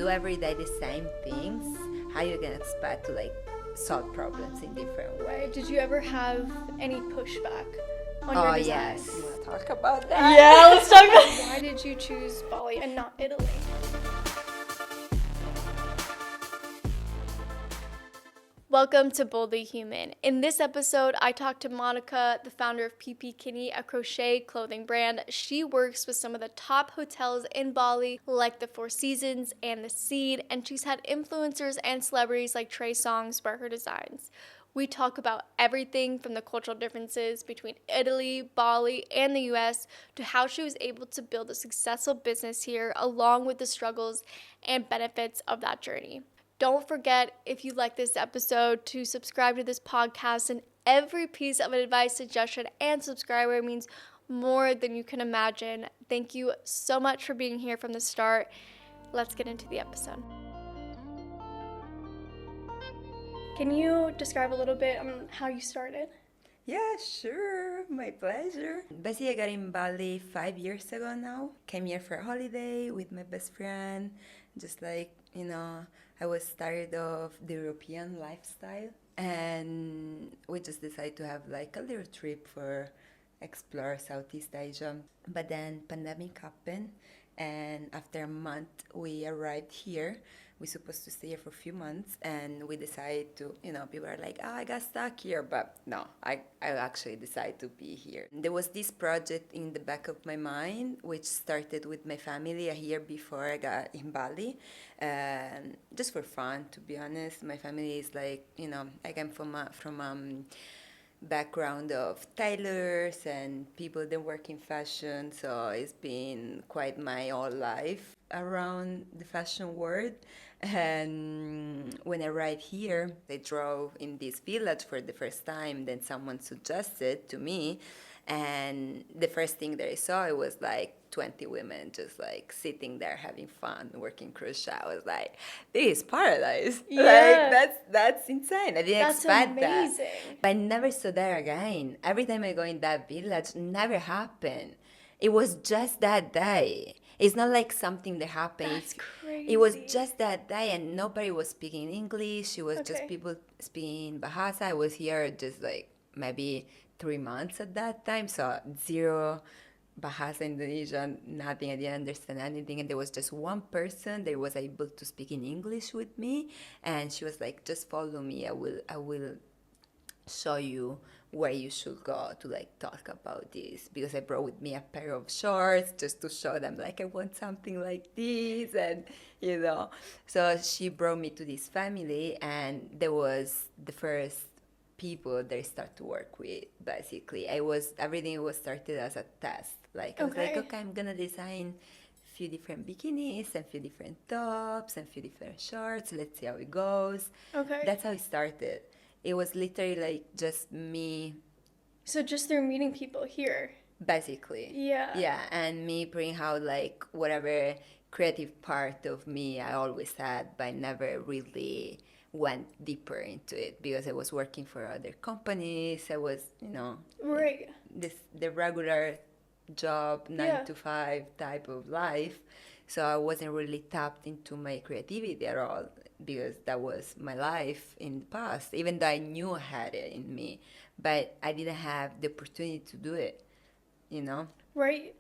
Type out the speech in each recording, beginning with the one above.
do every day the same things, how you can expect to like solve problems in different ways. Did you ever have any pushback on your designs? Yes. You want to talk about that? Yeah, let's talk about why did you choose Bali and not Italy? Welcome to Boldly Human. In this episode, I talked to Monica, the founder of Pipikini, a crochet clothing brand. She works with some of the top hotels in Bali, like the Four Seasons and the Seed, and she's had influencers and celebrities like Trey Songz wear her designs. We talk about everything from the cultural differences between Italy, Bali, and the US to how she was able to build a successful business here, along with the struggles and benefits of that journey. Don't forget, if you like this episode, to subscribe to this podcast, and every piece of advice, suggestion, and subscriber means more than you can imagine. Thank you so much for being here from the start. Let's get into the episode. Can you describe a little bit on how you started? Yeah, sure. My pleasure. Basically, I got in Bali 5 years ago now. Came here for a holiday with my best friend. Just like, I was tired of the European lifestyle. And we just decided to have like a little trip for explore Southeast Asia. But then pandemic happened. And after a month, we arrived here. We're supposed to stay here for a few months, and we decided to, people are like, oh, I got stuck here, but no, I actually decided to be here. There was this project in the back of my mind, which started with my family a year before I got in Bali, just for fun, to be honest. My family is like, I came from background of tailors and people that work in fashion, so it's been quite my whole life around the fashion world. And when I arrived here, I drove in this village for the first time. Then someone suggested to me, and the first thing that I saw, it was like 20 women just like sitting there having fun working crochet. I was like, this is paradise. Yeah. Like that's insane. I didn't expect amazing. that. But I never saw that again. Every time I go in that village, never happened. It was just that day. It's not like something that happened. That's crazy. It was just that day, and nobody was speaking English. It was just Okay. people speaking Bahasa. I was here just like maybe 3 months at that time, so zero Bahasa Indonesian, nothing. I didn't understand anything, and there was just one person that was able to speak in English with me, and she was like, "Just follow me. I will show you where you should go to like talk about this," because I brought with me a pair of shorts just to show them like I want something like this, and so she brought me to this family, and there was the first people that I start to work with. Basically, everything was started as a test. Like I was like, okay, I'm gonna design a few different bikinis and a few different tops and a few different shorts. Let's see how it goes. Okay. That's how it started. It was literally like just me. So just through meeting people here. Basically. Yeah. Yeah, and me bring out like whatever creative part of me I always had, but I never really went deeper into it because I was working for other companies. I was, Right. the regular job, 9 to 5 type of life. So I wasn't really tapped into my creativity at all, because that was my life in the past, even though I knew I had it in me, but I didn't have the opportunity to do it, Right.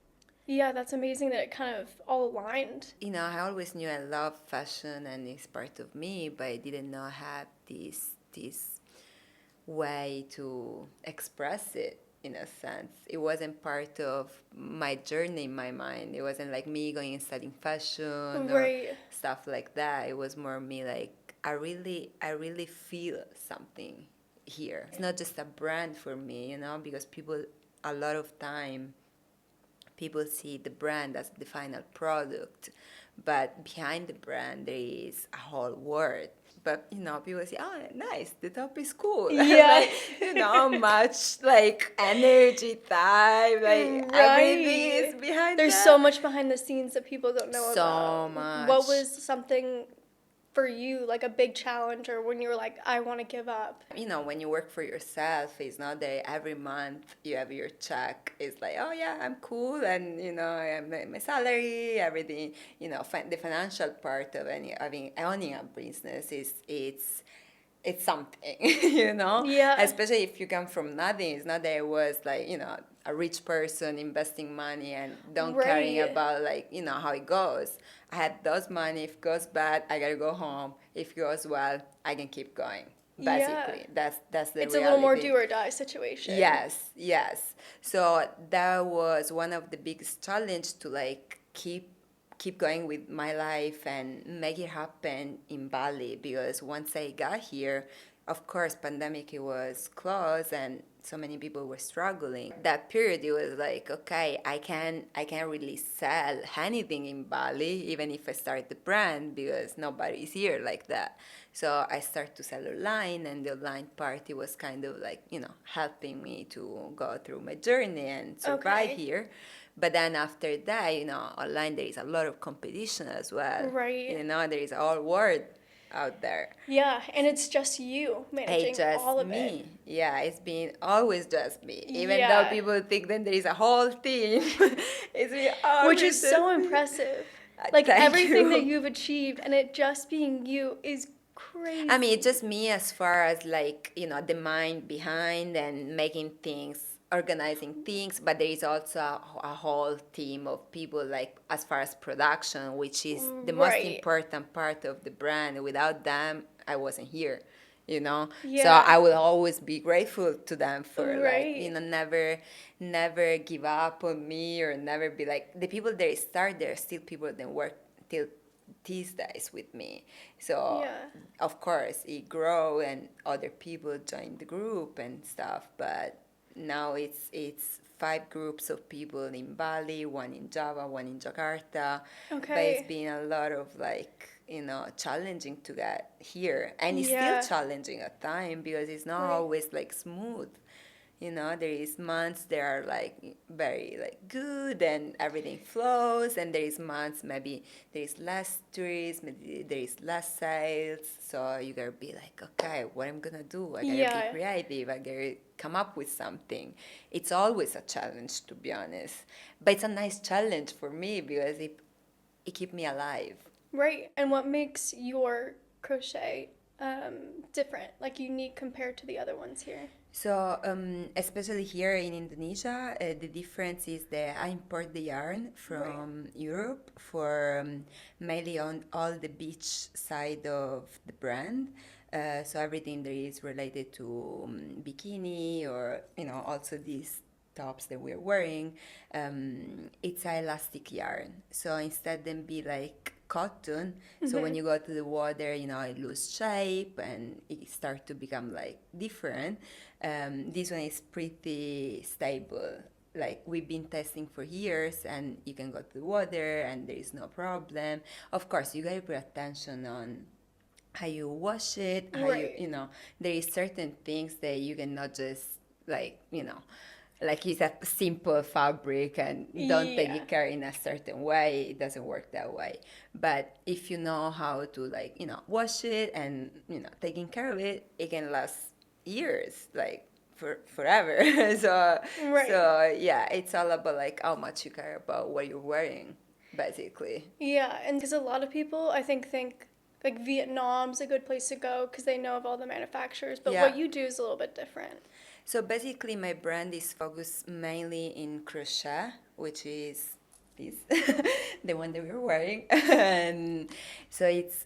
Yeah, that's amazing that it kind of all aligned. I always knew I love fashion and it's part of me, but I didn't know I had this way to express it. In a sense, it wasn't part of my journey in my mind. It wasn't like me going and studying fashion Right. or stuff like that. It was more me like I really feel something here. It's not just a brand for me, because a lot of time people see the brand as the final product, but behind the brand there is a whole world. But people say, "Oh, nice, the top is cool." Yeah. Much like energy, time, like everything is behind. There's that. so much behind the scenes that people don't know about. So much. What was something for you like a big challenge, or when you were like, I want to give up? When you work for yourself, it's not that every month you have your check. It's like, oh yeah, I'm cool, and I have my salary, everything. The financial part of owning a business is it's something, Yeah. especially if you come from nothing. It's not that I was like, a rich person investing money and don't caring Right. about like, how it goes. I had those money. If it goes bad, I gotta go home. If it goes well, I can keep going. Yeah. Basically, that's the It's a little more reality. do or die situation. Yes, yes. So that was one of the biggest challenge to like keep going with my life and make it happen in Bali, because once I got here, of course, pandemic it was closed and so many people were struggling. That period it was like, okay, I can't really sell anything in Bali, even if I start the brand, because nobody's here like that. So I started to sell online, and the online part it was kind of like, helping me to go through my journey and survive Okay. here. But then after that, online there is a lot of competition as well. Right. There is a whole world out there. Yeah, and it's just you managing It's just all of it. me. Yeah, it's been always just me. Even though Yeah. people think that there is a whole team, it's been always Which is just so me. impressive. Like Thank everything that you. you've achieved and it just being you is crazy. I mean, it's just me as far as like, the mind behind and making things, organizing things, but there is also a whole team of people, like as far as production, which is the most Right. important part of the brand. Without them, I wasn't here. So Yeah. I will always be grateful to them for like, Right. never give up on me, or never be like the people that start there, still people that work till these days with me. So Yeah. of course it grow and other people join the group and stuff, but now it's 5 groups of people in Bali, one in Java, one in Jakarta. But it's Okay. been a lot of like, challenging to get here, and it's still Yeah. challenging at time, because it's not Right. always like smooth. There is months that are like very like good and everything flows, and there is months maybe there is less tourists, maybe there is less sales. So you gotta be like, okay, what I'm gonna do? I gotta be Yeah. creative. I gotta come up with something. It's always a challenge, to be honest, but it's a nice challenge for me, because it keeps me alive. Right. And what makes your crochet different, like unique compared to the other ones here? So, especially here in Indonesia, the difference is that I import the yarn Right. from Europe for mainly on all the beach side of the brand. So everything that is related to bikini, or also these tops that we're wearing, it's a elastic yarn. So instead than be like cotton, so when you go to the water, it lose shape and it start to become like different. This one is pretty stable. Like we've been testing for years, and you can go to the water and there is no problem. Of course, you gotta pay attention on how you wash it, how Right. there is certain things that you cannot just like, like it's a simple fabric and don't take Yeah. it care in a certain way. It doesn't work that way. But if you know how to like, wash it and, taking care of it, it can last years, like forever. so, Right. so yeah, it's all about like how much you care about what you're wearing, basically. Yeah, and because a lot of people, I think like Vietnam's a good place to go because they know of all the manufacturers, but Yeah. what you do is a little bit different. So basically, my brand is focused mainly in crochet, which is this, the one that we're wearing, and so it's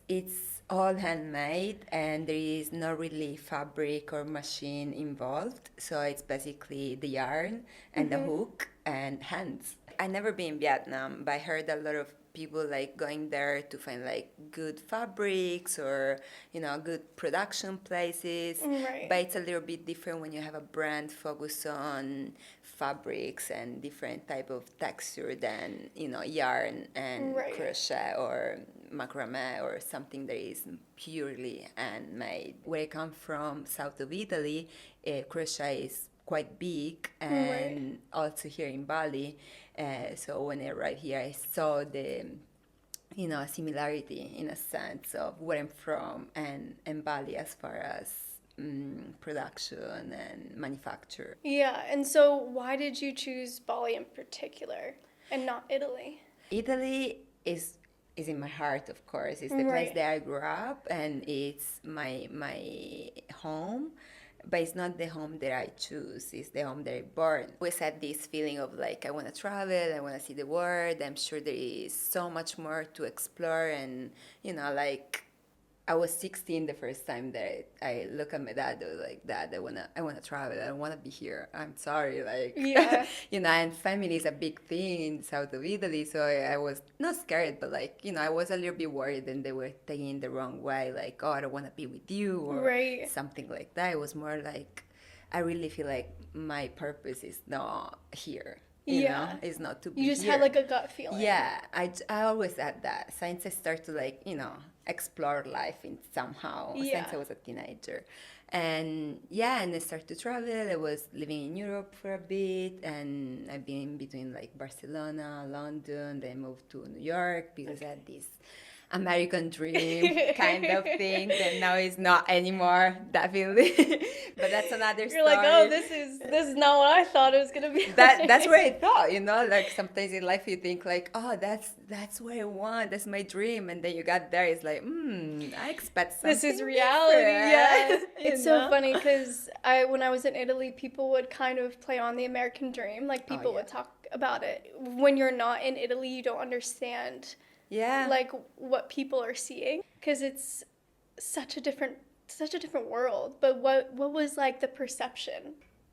all handmade, and there is no really fabric or machine involved. So it's basically the yarn and the hook and hands. I never been in Vietnam, but I heard a lot of people like going there to find like good fabrics, or good production places. Right. But it's a little bit different when you have a brand focused on fabrics and different type of texture than yarn and Right. crochet or macrame or something that is purely handmade. Where I come from, south of Italy, crochet is quite big, and also here in Bali. So when I arrived here, I saw similarity in a sense of where I'm from and Bali as far as production and manufacture. Yeah, and so why did you choose Bali in particular and not Italy? Italy is in my heart, of course. It's the place Right. that I grew up, and it's my home. But it's not the home that I choose. It's the home that I born. We had this feeling of like I want to travel, I want to see the world. I'm sure there is so much more to explore, and like I was 16 the first time that I look at my dad. I was like, Dad, I wanna travel. I don't wanna be here. I'm sorry, like, Yeah. And family is a big thing in the south of Italy. So I was not scared, but like, I was a little bit worried, and they were taking it the wrong way. Like, oh, I don't wanna be with you, or Right. something like that. It was more like, I really feel like my purpose is not here. Yeah. It's not to be You just here. had like a gut feeling. Yeah, I always had that since I started to like, explore life in somehow Yeah. since I was a teenager. And yeah, and I started to travel. I was living in Europe for a bit, and I've been between like Barcelona, London, then I moved to New York because I had this American dream kind of thing, and now it's not anymore, definitely. But that's another You're story. like, oh, this is not what I thought it was gonna be. That's what I thought, like sometimes in life you think like, oh, that's what I want, that's my dream, and then you got there, it's like, I expect something This is reality. Yeah. different, It's so funny because when I was in Italy, people would kind of play on the American dream. Like people yeah. would talk about it. When you're not in Italy, you don't understand Yeah. like what people are seeing because it's such a different world. But what was like the perception?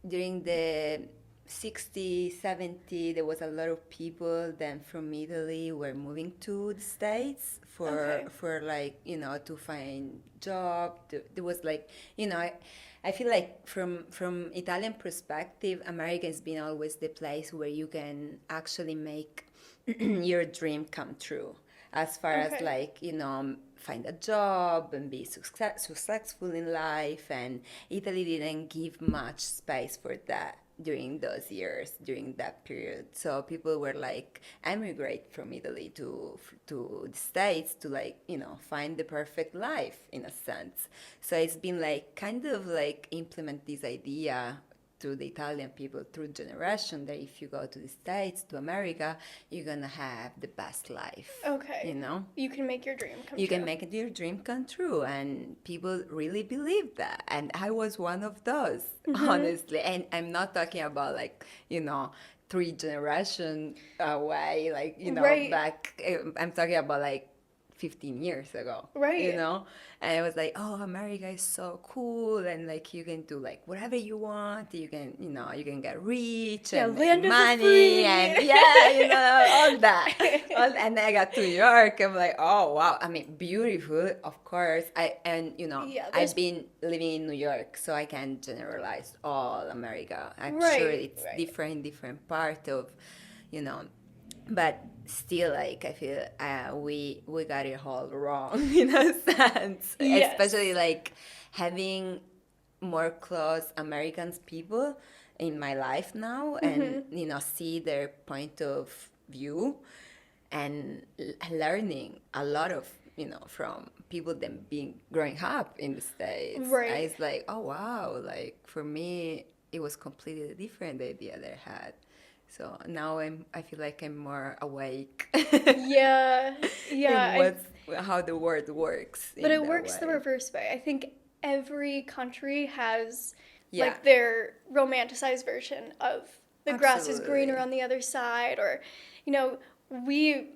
During the 60, 70, there was a lot of people then from Italy were moving to the States for like, to find job. There was like, I feel like from Italian perspective, America has been always the place where you can actually make your dream come true. As far as like, find a job and be successful in life. And Italy didn't give much space for that during those years, during that period. So people were like emigrate from Italy to the States to like, find the perfect life in a sense. So it's been like kind of like implement this idea to the Italian people through generation that if you go to the States, to America, you're gonna have the best life. Okay. You can make your dream come true. You can make your dream come true, and people really believe that. And I was one of those, honestly. And I'm not talking about like, 3 generation away, like, Right. back. I'm talking about like 15 years ago. Right. And I was like, oh, America is so cool, and like you can do like whatever you want. You can, you can get rich and land make of the money free. and all that. And then I got to New York. I'm like, oh wow. I mean, beautiful, of course. I've been living in New York, so I can generalize all America. I'm sure it's different part of, but still, like I feel we got it all wrong in a sense. Yes. Especially like having more close Americans people in my life now, and see their point of view, and learning a lot of from people that being growing up in the States. Right. It's like, oh wow, like for me it was completely different, the idea that I had. So now I feel like I'm more awake. Yeah. in how the world works. But it works the reverse way. I think every country has Yeah. like their romanticized version of the grass is Absolutely. greener on the other side, or we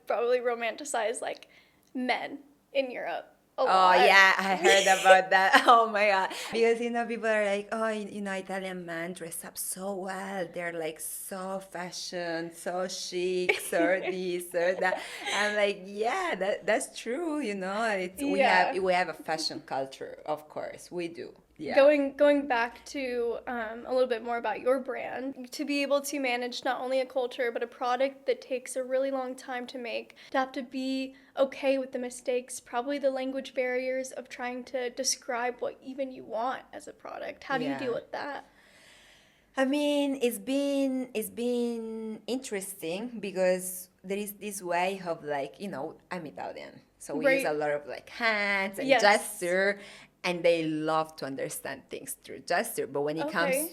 probably romanticize like men in Europe a lot. Oh yeah, I heard about that. Oh my god. Because people are like, oh, Italian men dress up so well. They're like so fashion, so chic, so this or that. I'm like, yeah, that's true. We have a fashion culture, of course, we do. Yeah. Going back to a little bit more about your brand, to be able to manage not only a culture but a product that takes a really long time to make, to have to be okay with the mistakes, probably the language barriers of trying to describe what even you want as a product. How do you deal with that? I mean, it's been interesting because there is this way of like, I'm Italian, so we use Right. a lot of like hands and Yes. gesture, and they love to understand things through gesture. But when it comes Okay.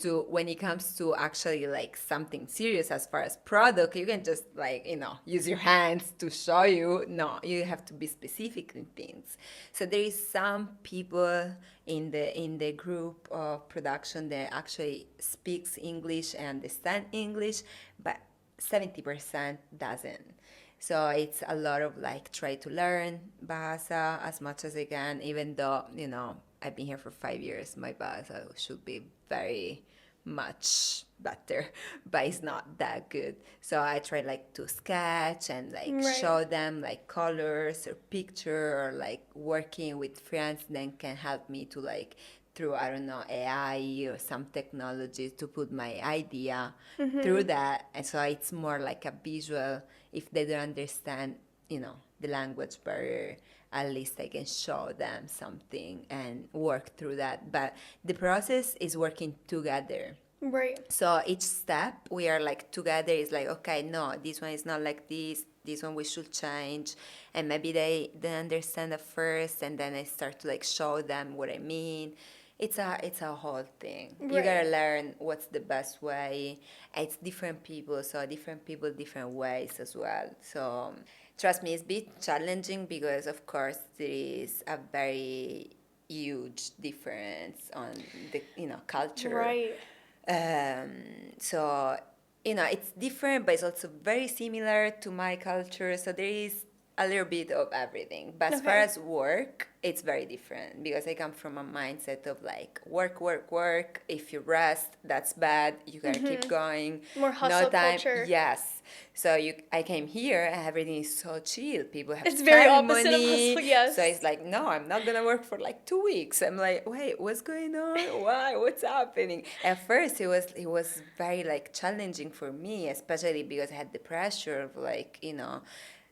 to actually like something serious as far as product, you can just like, use your hands to show you. No, you have to be specific in things. So there is some people in the group of production that actually speaks English and understand English, but 70% doesn't. So it's a lot of like try to learn Bahasa as much as I can, even though, I've been here for 5 years. My Bahasa should be very much better, but it's not that good. So I try like to sketch and like Right. show them like colors or picture, or like working with friends then can help me to like through, I don't know, AI or some technology to put my idea through that. And so it's more like a visual. If they don't understand, the language barrier, at least I can show them something and work through that. But the process is working together. Right. So each step we are like together is like, okay, no, this one is not like this one we should change. And maybe they understand at first, and then I start to like show them what I mean. It's a whole thing. You gotta Right. learn what's the best way. It's different people, so different people, different ways as well. So trust me, it's a bit challenging because of course there is a very huge difference on the culture. Right. um, so it's different, but it's also very similar to my culture. So there is a little bit of everything. But as far Okay. as work, it's very different because I come from a mindset of like work, work, work. If you rest, that's bad. You gotta keep going. More hustle No time. culture. Yes. So I came here and everything is so chill. People have It's very spend opposite of money. hustle, yes. So it's like, no, I'm not gonna work for like 2 weeks. I'm like, wait, what's going on? Why? What's happening? At first, it was very like challenging for me, especially because I had the pressure of like,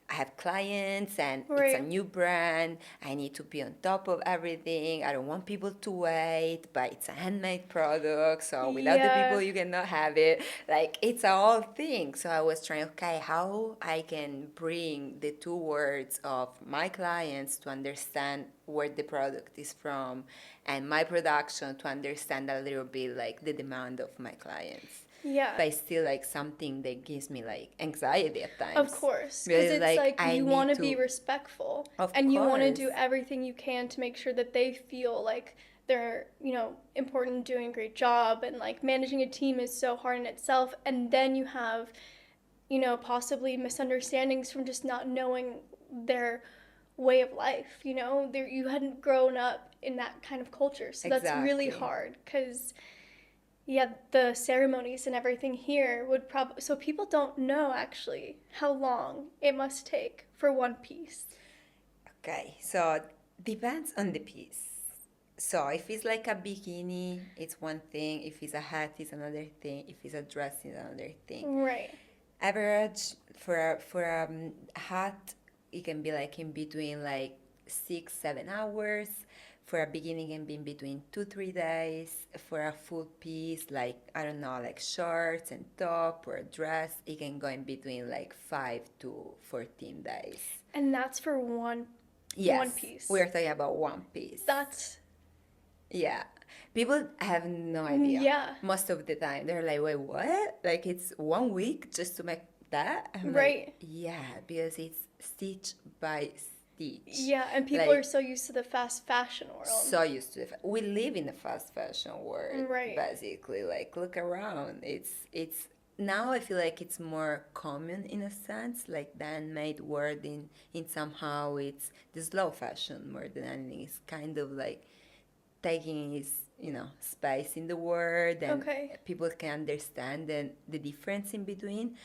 I have clients and it's a Right. new brand. I need to be on top of everything. I don't want people to wait, but it's a handmade product. So without the Yeah. people, you cannot have it. Like it's a whole thing. So I was trying, okay, how I can bring the two words of my clients to understand where the product is from, and my production to understand a little bit like the demand of my clients. Yeah. But it's still like something that gives me like anxiety at times. Of course, Because because it's like I you need want to be respectful, Of and you want to do course. everything you can to make sure that they feel like they're, important, doing a great job, and like managing a team is so hard in itself. And then you have, possibly misunderstandings from just not knowing their way of life. You hadn't grown up in that kind of culture, so that's really Exactly. hard because. Yeah, the ceremonies and everything here would probably. So people don't know actually how long it must take for one piece. Okay, so depends on the piece. So if it's like a bikini, it's one thing. If it's a hat, it's another thing. If it's a dress, it's another thing. Right. Average for a hat, it can be like in between like 6-7 hours. For a beginning, it can be in between 2-3 days. For a full piece, like I don't know, like shorts and top or a dress, it can go in between like 5 to 14 days. And that's for one Yes, piece. we're talking about one piece. That's Yeah. People have no idea. Yeah. Most of the time, they're like, wait, what? Like, it's 1 week just to make that? I'm Right. like, yeah, because it's stitch by stitch. Yeah, and people Like, are so used to the fast fashion world. so used to we live in the fast fashion world, Right. basically. Like, look around. It's now I feel like it's more common in a sense, like the handmade world in somehow it's the slow fashion more than anything. It's kind of like taking his space in the world, and Okay. people can understand the difference in between.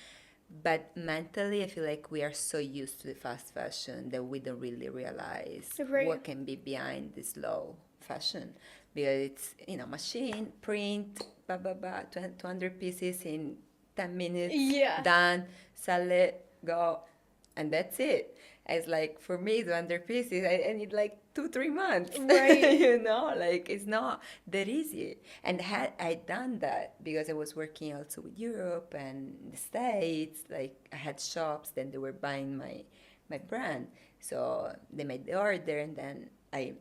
But mentally I feel like we are so used to the fast fashion that we don't really realize Right. what can be behind the slow fashion, because it's machine print blah blah blah 200 pieces in 10 minutes, Yeah. done, sell it, go, and that's it. It's like, for me, 200 pieces, I need like 2-3 months. Right. Like it's not that easy. And had I done that, because I was working also with Europe and the States, like I had shops, then they were buying my brand. So they made the order, and then I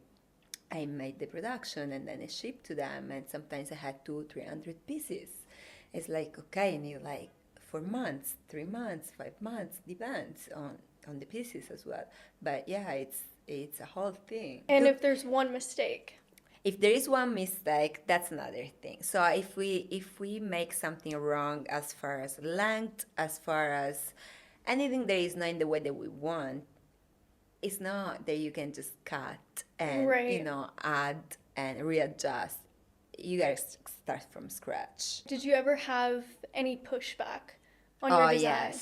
made the production, and then I shipped to them, and sometimes I had 200-300 pieces. It's like, okay, and you like 4 months, 3 months, 5 months, depends on the pieces as well. But yeah, it's a whole thing. And if there's one mistake. If there is one mistake, that's another thing. So if we make something wrong as far as length, as far as anything that is not in the way that we want, it's not that you can just cut and Right. add and readjust. You gotta start from scratch. Did you ever have any pushback on your design?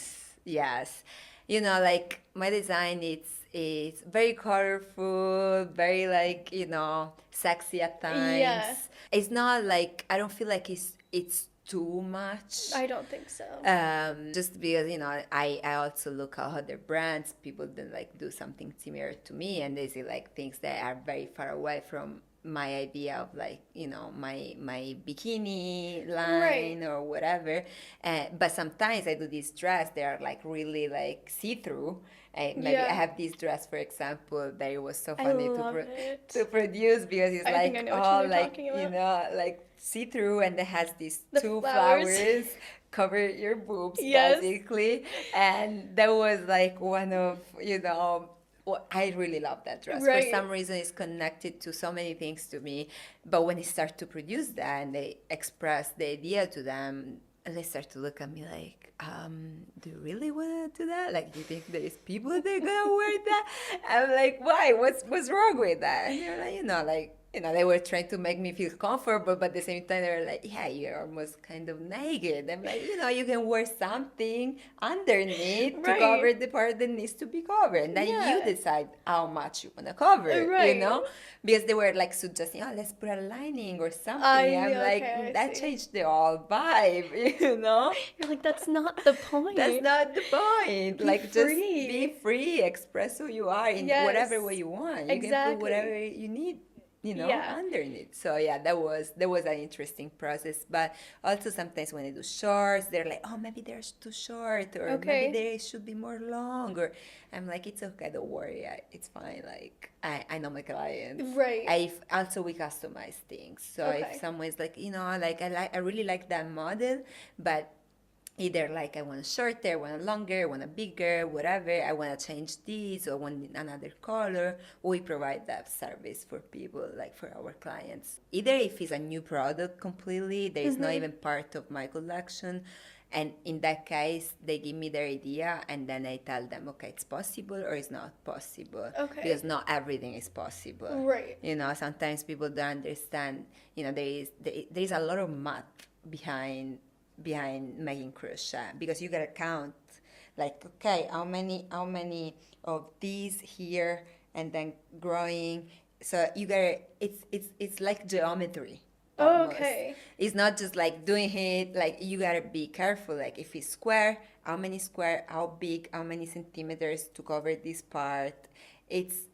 Yes. Like my design, it's very colorful, very like sexy at times. Yeah. It's not like, I don't feel like it's too much. I don't think so. Just because I also look at other brands, people that like do something similar to me, and they see like things that are very far away from my idea of like my bikini line, Right. or whatever. But sometimes I do these dress, they are like really like see-through. Maybe Yeah. I have this dress, for example, that it was so I funny love it. to produce, because it's I like think I know which all one you're like talking about. like see-through, and it has these The two flowers. flowers cover your boobs, Yes. basically. And that was like one of well, I really love that dress. Right. For some reason, it's connected to so many things to me. But when I start to produce that and they express the idea to them, and they start to look at me like, do you really want to do that? Like, do you think there's people that are gonna wear that? I'm like, why? What's wrong with that? And they're like, they were trying to make me feel comfortable, but at the same time, they were like, yeah, you're almost kind of naked. I'm like, you can wear something underneath to Right. cover the part that needs to be covered. And then Yeah. you decide how much you want to cover, Right. Because they were like suggesting, oh, let's put a lining or something. I'm like, Okay, I that see. changed the whole vibe, You're like, that's not the point. That's not the point. Be Like, just free. be free, express who you are in Yes. whatever way you want. You can Exactly. put whatever you need, Yeah. underneath. So yeah, that was an interesting process. But also sometimes when I do shorts, they're like, oh, maybe they're too short, or Okay. maybe they should be more long. Or I'm like, it's okay, don't worry, it's fine. Like I know my clients. Right. We customize things. So Okay. if someone's like, I really like that model, but either like I want a shorter, I want a longer, I want a bigger, whatever, I want to change this, or I want another color, we provide that service for people, like for our clients. Either if it's a new product completely, there is not even part of my collection, and in that case, they give me their idea, and then I tell them, okay, it's possible or it's not possible. Okay. Because not everything is possible. Right. Sometimes people don't understand, there is a lot of math behind making crochet, because you gotta count, like, okay, how many of these here, and then growing. So you gotta, it's like geometry. Oh, Almost. okay. It's not just like doing it, like you gotta be careful, like if it's square, how many square, how big, how many centimeters to cover this part. It's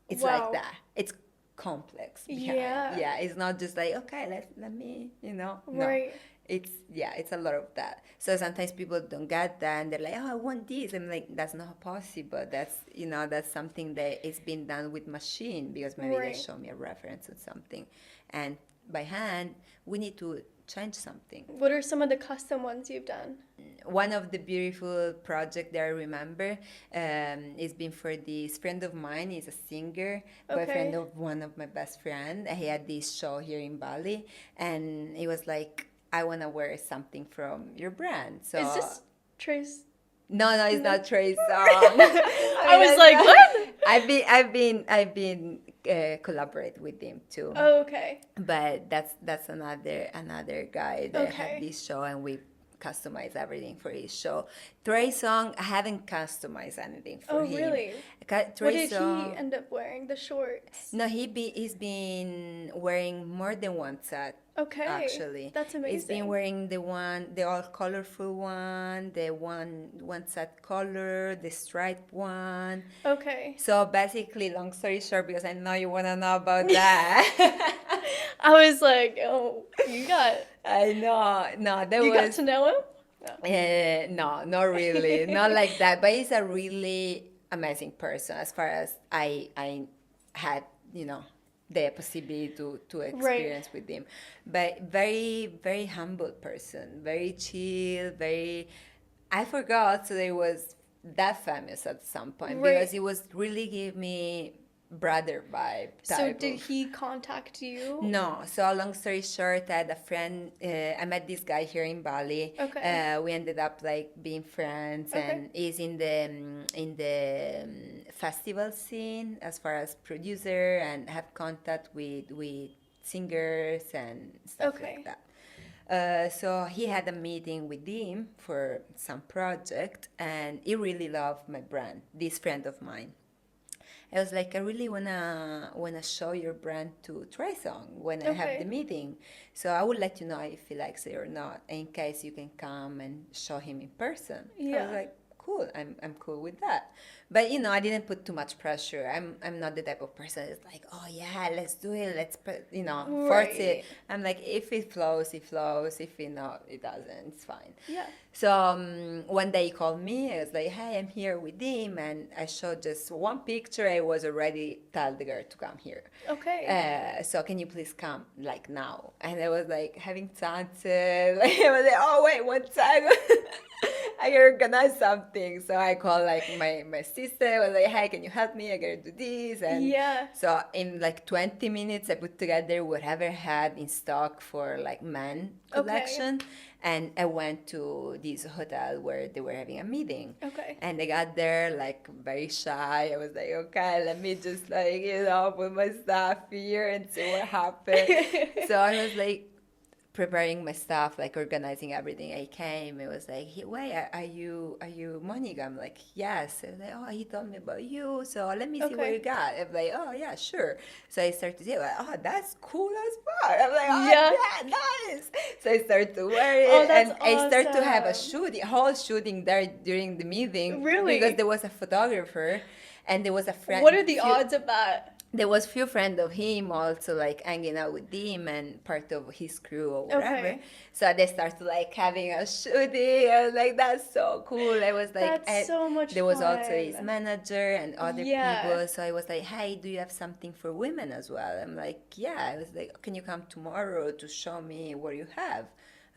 Wow. like that. It's complex behind. Yeah. It's not just like, okay, let me, No. Right. It's a lot of that. So sometimes people don't get that, and they're like, oh, I want this. I'm like, that's not possible. That's something that is being done with machine, because maybe Right. they show me a reference or something. And by hand, we need to change something. What are some of the custom ones you've done? One of the beautiful projects that I remember is been for this friend of mine. He's a singer, boyfriend Okay. of one of my best friend. He had this show here in Bali, and he was like, I want to wear something from your brand. So Is this Trey's? no, it's not Trey Songz. I was like, what? I've been collaborate with him too. Oh, okay. But that's another guy that Okay. had this show, and we customize everything for his show. Trey Songz, I haven't customized anything for Oh, him. really? What Trey did Songz. he end up wearing? The shorts. No, he's been wearing more than one set. Okay. Actually, That's he's been amazing. wearing the all colorful one, the one set color, the striped one. Okay. So basically, long story short, because I know you wanna know about that. I was like, oh, you got I know, no, there you got was to know him? no, not really, not like that. But he's a really amazing person as far as I had, the possibility to experience with him. But very, very humble person, very chill, very. I forgot, so he was that famous at some point Right. because he was really give me brother vibe So type did of. he contact you? No, so long story short, I had a friend. I met this guy here in Bali. Okay. We ended up like being friends, Okay. and he's in the festival scene as far as producer, and have contact with singers and stuff Okay. like that. So he had a meeting with him for some project, and he really loved my brand. This friend of mine. I was like, I really wanna show your brand to Trey Songz when I have Okay. the meeting. So I will let you know if he likes it or not, in case you can come and show him in person. I Yeah. was like, cool, I'm cool with that. But I didn't put too much pressure. I'm not the type of person that's like, oh yeah, let's do it, force it. Right. I'm like, if it flows, it flows. If it not, it doesn't. It's fine. Yeah. So one day he called me. I was like, hey, I'm here with him. And I showed just one picture. I was already tell the girl to come here. Okay. So can you please come like now? And I was like having chances. Like, I was like, oh, wait, one second. I gotta organize something. So I called like my sister. I was like, hey, can you help me? I gotta do this. And Yeah. so in like 20 minutes, I put together whatever I had in stock for like men collection. And I went to this hotel where they were having a meeting. Okay. And I got there like very shy. I was like, okay, let me just like, put my stuff here and see what happens. So I was like preparing my stuff, like organizing everything. I came. It was like, hey, wait, are you Monica? I'm like, yes. I was like, oh, he told me about you. So let me see what you got. I'm like, oh yeah, sure. So I started to say, like, oh, that's cool as fuck. I'm like, oh yeah, nice. So I started to wear it, Oh, that's and I started to have a awesome. whole shooting there during the meeting. Really? Because there was a photographer, and there was a friend. What are the odds of that? There was few friends of him also like hanging out with him and part of his crew or whatever. Okay. So they started like having a shooting. I was like, that's so cool. I was like, That's so much there was also fun. his manager and other Yeah. people. So I was like, hey, do you have something for women as well? I'm like, yeah. I was like, can you come tomorrow to show me what you have?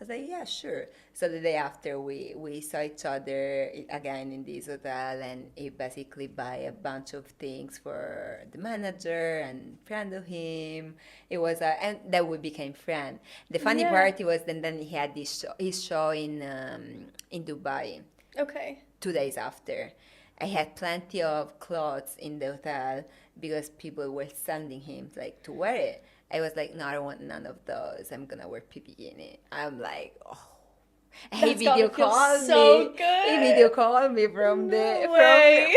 I was like, yeah, sure. So the day after, we saw each other again in this hotel, and he basically buy a bunch of things for the manager and friend of him. It was and then we became friends. The funny Yeah. part was then he had his show in Dubai. Okay. 2 days after. I had plenty of clothes in the hotel because people were sending him like to wear it. I was like, no, I don't want none of those. I'm gonna wear Pipikini. I'm like, oh. He That's video gotta feel called so me. good. He video called me from No way.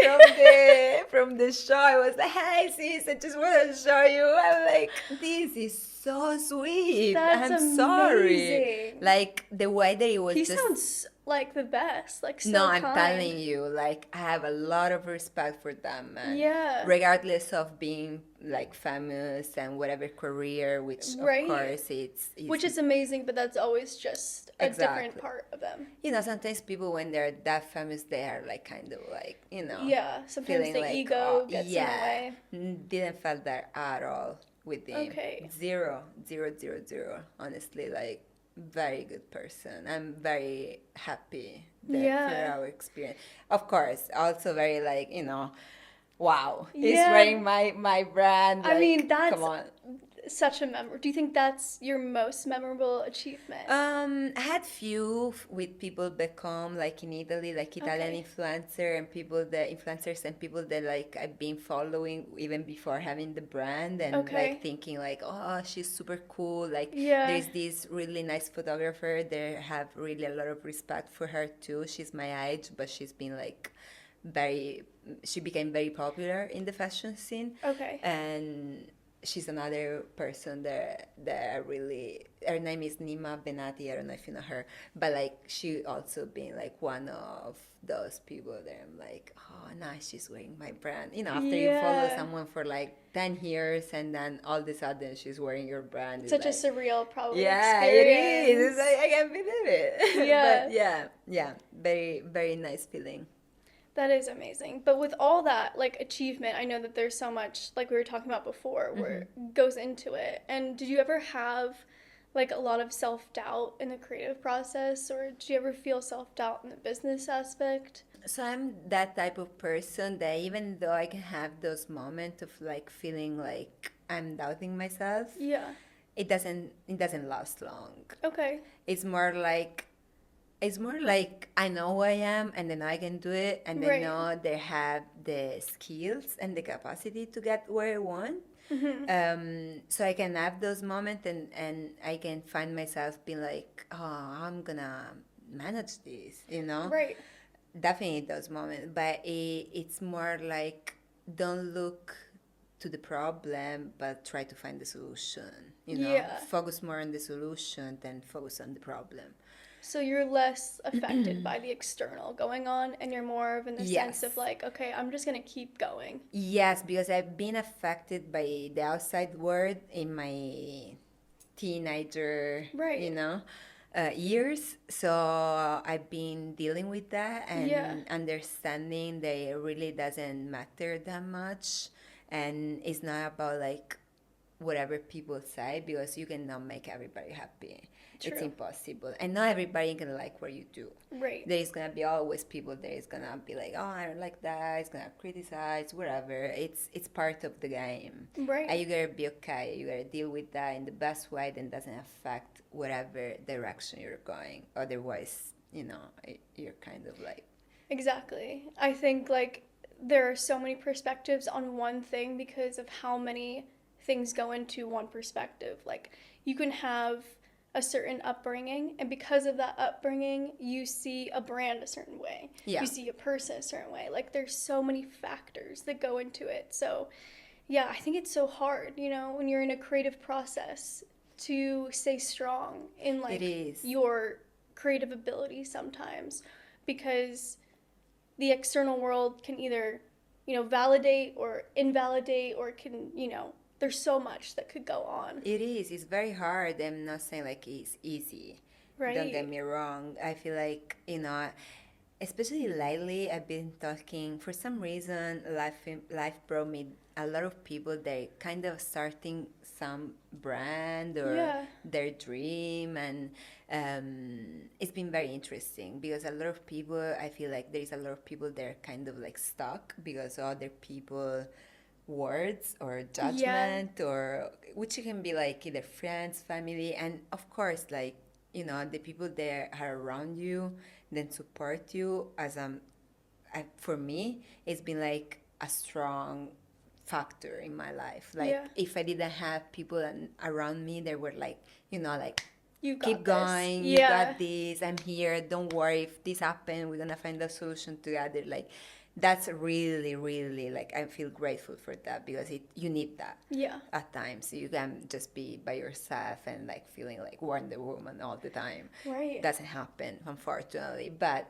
from the show. I was like, hey sis, I just want to show you. I'm like, this is so sweet. That's I'm sorry. amazing. Like the way that it was He just sounds like the best. Like so no, I'm kind. telling you, like I have a lot of respect for them, man. Yeah. Regardless of being like famous and whatever career, which Right. of course it's Which is amazing, but that's always just a different Exactly. part of them. sometimes people when they're that famous, they are like kind of like Yeah. Sometimes feeling the like, ego oh, gets yeah, in the way. didn't feel that at all with him. Okay. Zero, zero, zero, zero. Honestly, like very good person. I'm very happy that for Yeah. our experience. Of course, also very like wow, he's Yeah. wearing my brand. I like, mean, that's come on. such a do you think that's your most memorable achievement? I had few with people back home, like in Italy, like Italian Okay. influencers and people that like I've been following even before having the brand and Okay. like thinking like, oh, she's super cool. Like Yeah. there's this really nice photographer. They have really a lot of respect for her too. She's my age, but she's been like she became very popular in the fashion scene. Okay. And she's another person that I really, her name is Nima Benati. I don't know if you know her, but like she also been like one of those people that I'm like, oh, now she's wearing my brand. You know, after you follow Yeah. someone for like 10 years and then all of a sudden she's wearing your brand. Such It's a like, surreal, probably, yeah, it experience. is. It's like, I can't believe it. Yeah. But yeah, very, very nice feeling. That is amazing. But with all that, like, achievement, I know that there's so much, like we were talking about before, where it goes into it. And did you ever have, like, a lot of self-doubt in the creative process? Or did you ever feel self-doubt in the business aspect? So I'm that type of person that even though I can have those moments of like feeling like I'm doubting myself, Yeah. it doesn't last long. Okay. It's more like I know who I am and then I can do it and I Right. know they have the skills and the capacity to get where I want. So I can have those moments and I can find myself being like, oh, I'm gonna manage this, you know? Right. Definitely those moments, but it's more like don't look to the problem, but try to find the solution. You know, Yeah. focus more on the solution than focus on the problem. So you're less affected by the external going on, and you're more of in the sense of Yes. like, okay, I'm just gonna keep going. Yes, because I've been affected by the outside world in my teenager, Right. years. So I've been dealing with that and Yeah. understanding that it really doesn't matter that much. And it's not about like whatever people say because you cannot make everybody happy. It's True. impossible. And not everybody can like what you do. Right. There is gonna be always people there is gonna be like, oh, I don't like that. It's gonna criticize, whatever. It's part of the game. Right. And you gotta be okay. You gotta deal with that in the best way that doesn't affect whatever direction you're going. Otherwise, you're kind of like. Exactly. I think like there are so many perspectives on one thing because of how many things go into one perspective. Like you can have a certain upbringing, and because of that upbringing, you see a brand a certain way. Yeah. You see a person a certain way. Like there's so many factors that go into it. So yeah, I think it's so hard, when you're in a creative process to stay strong in like It is. your creative ability sometimes, because the external world can either, validate or invalidate, or can, there's so much that could go on. It is. It's very hard. I'm not saying like it's easy. Right. Don't get me wrong. I feel like, especially lately, I've been talking, for some reason, life brought me a lot of people that kind of starting some brand or Yeah. their dream. And it's been very interesting because a lot of people, I feel like there is a lot of people that are kind of like stuck because other people words or judgment or which can be like either friends, family, and of course like the people that are around you then support you for me it's been like a strong factor in my life. Like if I didn't have people around me that were like like You got keep this. going, you Yeah. got this, I'm here, don't worry, if this happens we're gonna find a solution together. Like that's really, really like I feel grateful for that because you need that. Yeah. At times you can just be by yourself and like feeling like Wonder Woman all the time. Right. Doesn't happen, unfortunately. But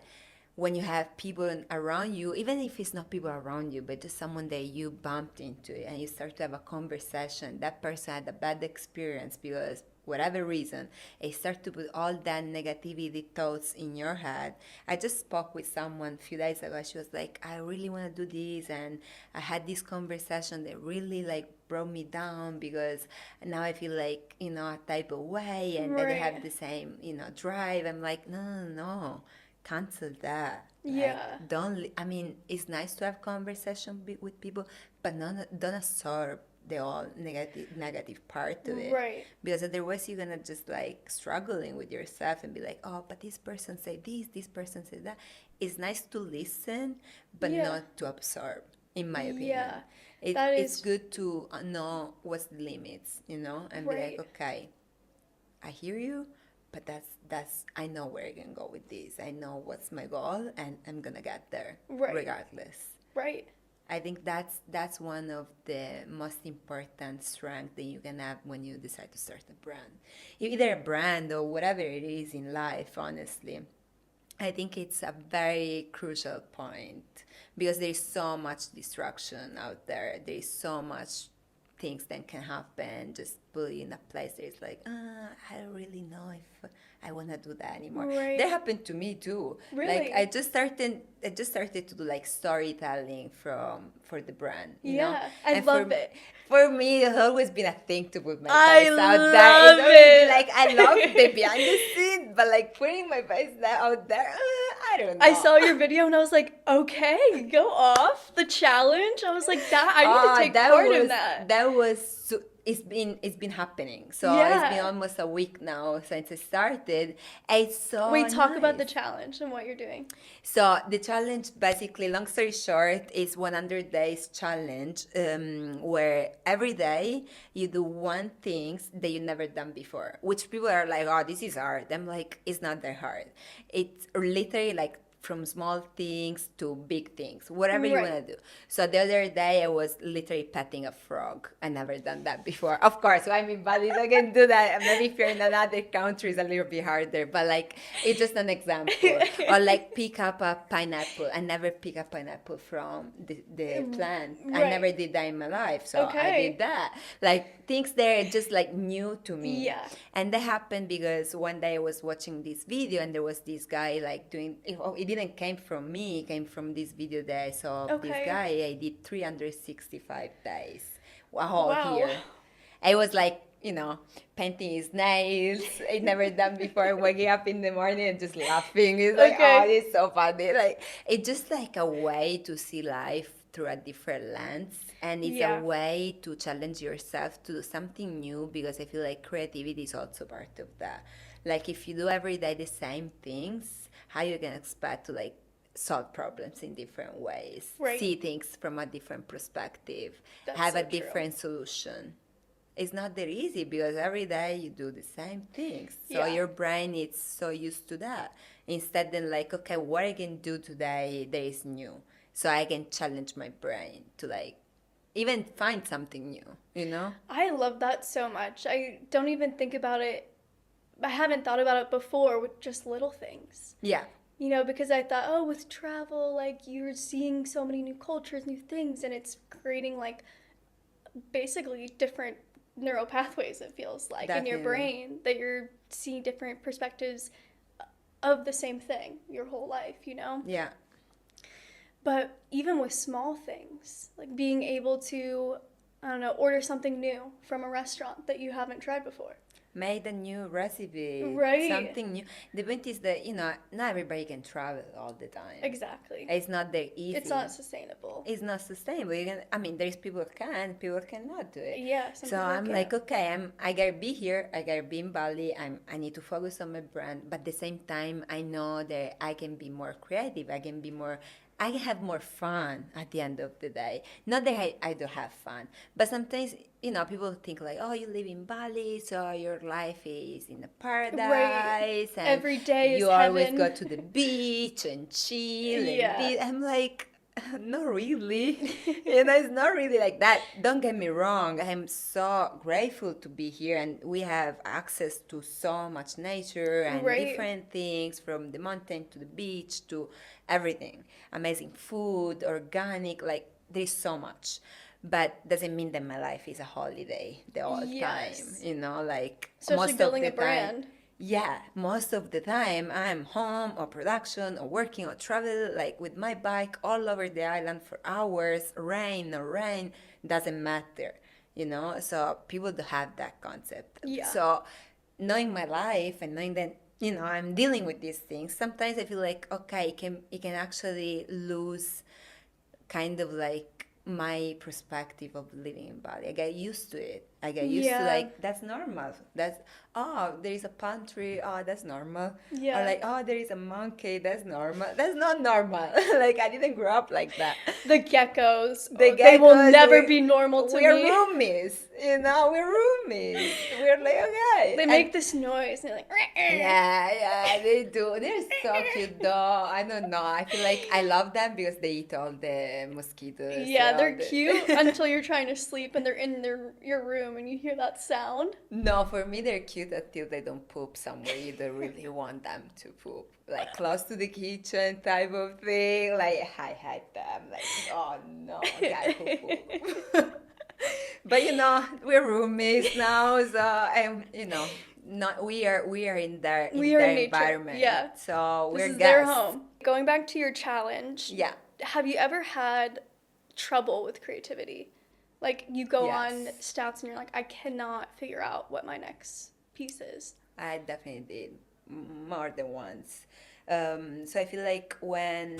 when you have people around you, even if it's not people around you, but just someone that you bumped into and you start to have a conversation, that person had a bad experience because whatever reason, it start to put all that negativity thoughts in your head. I just spoke with someone a few days ago. She was like, I really want to do this, and I had this conversation that really like brought me down because now I feel like a type of way, and that they have Right. the same drive. I'm like, no, cancel that. Yeah. Like, don't. I mean, it's nice to have conversation with people, but don't absorb the all negative part of it. Right. Because otherwise you're gonna just like struggling with yourself and be like, oh, but this person said this person said that. It's nice to listen, but Yeah. not to absorb, in my opinion. Yeah. It, That it's is- good to know what's the limits, and be like, Right. okay, I hear you, but that's I know where I can go with this. I know what's my goal, and I'm gonna get there Right. regardless. Right. I think that's one of the most important strengths that you can have when you decide to start a brand. Either a brand or whatever it is in life, honestly. I think it's a very crucial point because there is so much distraction out there. There is so much things that can happen. Just put you in a place that is like, I don't really know if I want to do that anymore. Right. That happened to me too. Really? Like I just started to do like storytelling for the brand. You know? Yeah, I And love it. For me, it's always been a thing to put my I face out there. love It's always it. like I love the behind the scenes, but like putting my face out there, I don't know. I saw your video and I was like, okay, go off the challenge. I was like, that I need to take part in that. That was it's been happening. So Yeah. it's been almost a week now since it started. It's so Wait, talk about the nice. challenge and what you're doing. So the challenge, basically, long story short, is 100 days challenge, where every day you do one thing that you never done before. Which people are like, "Oh, this is hard." I'm like, it's not that hard. It's literally like from small things to big things, whatever you Right. want to do. So the other day I was literally petting a frog. I never done that before. Of course, so I'm in Bali, so I can do that. Maybe if you're in another country, it's a little bit harder. But like, it's just an example. Or like pick up a pineapple. I never pick a pineapple from the plant. I Right. never did that in my life. So I Okay. did that. Like things there just like new to me. Yeah. And that happened because one day I was watching this video and there was this guy like doing, it didn't came from me, it came from this video that I saw of this Okay. guy. I did 365 days, a whole Wow. year. I was like, painting his nails. I'd never done before, waking up in the morning and just laughing. It's like, Okay. oh, this is so funny. Like, it's just like a way to see life through a different lens. And it's Yeah. a way to challenge yourself to do something new, because I feel like creativity is also part of that. Like, if you do every day the same things, how you can expect to like solve problems in different ways, Right. see things from a different perspective, That's have so a true. different solution. It's not that easy because every day you do the same things. So Yeah. your brain is so used to that. Instead then like, okay, what I can do today that is new. So I can challenge my brain to like even find something new. I love that so much. I don't even think about it. I haven't thought about it before with just little things. Yeah. Because I thought, oh, with travel, like you're seeing so many new cultures, new things, and it's creating like basically different neural pathways, it feels like, in your Definitely. brain, that you're seeing different perspectives of the same thing your whole life. Yeah. But even with small things, like being able to, I don't know, order something new from a restaurant that you haven't tried before. Made a new recipe. Right. Something new. The point is that, not everybody can travel all the time. Exactly. It's not that easy. It's not sustainable. It's not sustainable. There's people who can, people cannot do it. Yeah. some So people I'm can't. like, okay, I gotta be here. I gotta be in Bali. I need to focus on my brand, but at the same time, I know that I can be more creative. I can have more fun at the end of the day. Not that I don't have fun, but sometimes people think like, oh, you live in Bali, so your life is in a paradise, and Every day is you always heaven. go to the beach and chill. Yeah. And I'm like, not really. It's not really like that. Don't get me wrong. I'm so grateful to be here, and we have access to so much nature and Right. different things, from the mountain to the beach to everything. Amazing food, organic, like there's so much. But doesn't mean that my life is a holiday the whole Yes. time. Like Especially most building of a the time. brand. Yeah, most of the time I'm home or production or working or travel like with my bike all over the island for hours, rain or rain, doesn't matter, So people do have that concept. Yeah. So knowing my life and knowing that, I'm dealing with these things, sometimes I feel like, okay, it can actually lose kind of like my perspective of living in Bali. I get used to it. I get used to, Yeah. like, that's normal. That's, oh, there is a palm tree. Oh, that's normal. Yeah. Or like, oh, there is a monkey. That's normal. That's not normal. Like, I didn't grow up like that. The geckos. The They will geckos, never be normal to we're me. roomies. You know, we're roomies. We're like, okay. They make this noise. And they're like, Yeah, they do. They're so cute, though. I don't know. I feel like I love them because they eat all the mosquitoes. Yeah, all they're the- cute until you're trying to sleep and they're in your room and you hear that sound. No, for me, they're cute until they don't poop somewhere you don't really want them to poop. Like close to the kitchen type of thing. Like, I hate them. Like, oh no, guy poop. But you know, we're roommates now, so not we are in their We are in nature, environment. yeah. So This we're is their guests. home. Going back to your challenge. Yeah. Have you ever had trouble with creativity? Like you go on Yes. stats and you're like, I cannot figure out what my next piece is. I definitely did more than once. So I feel like when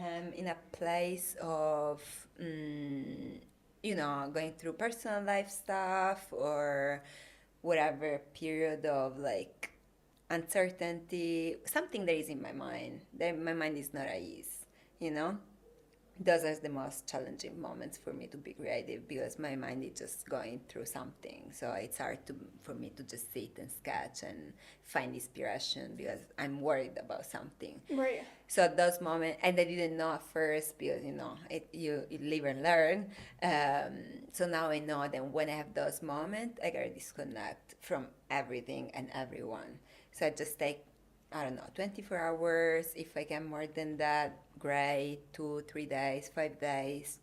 I'm in a place of going through personal life stuff or whatever period of like uncertainty, something that is in my mind, that my mind is not at ease, you know? Those are the most challenging moments for me to be creative because my mind is just going through something. So it's hard for me to just sit and sketch and find inspiration because I'm worried about something. Right. So at those moments, and I didn't know at first because you live and learn. So now I know that when I have those moments, I gotta disconnect from everything and everyone. So I just take, I don't know, 24 hours. If I can more than that, great. 2, 3 days, 5 days,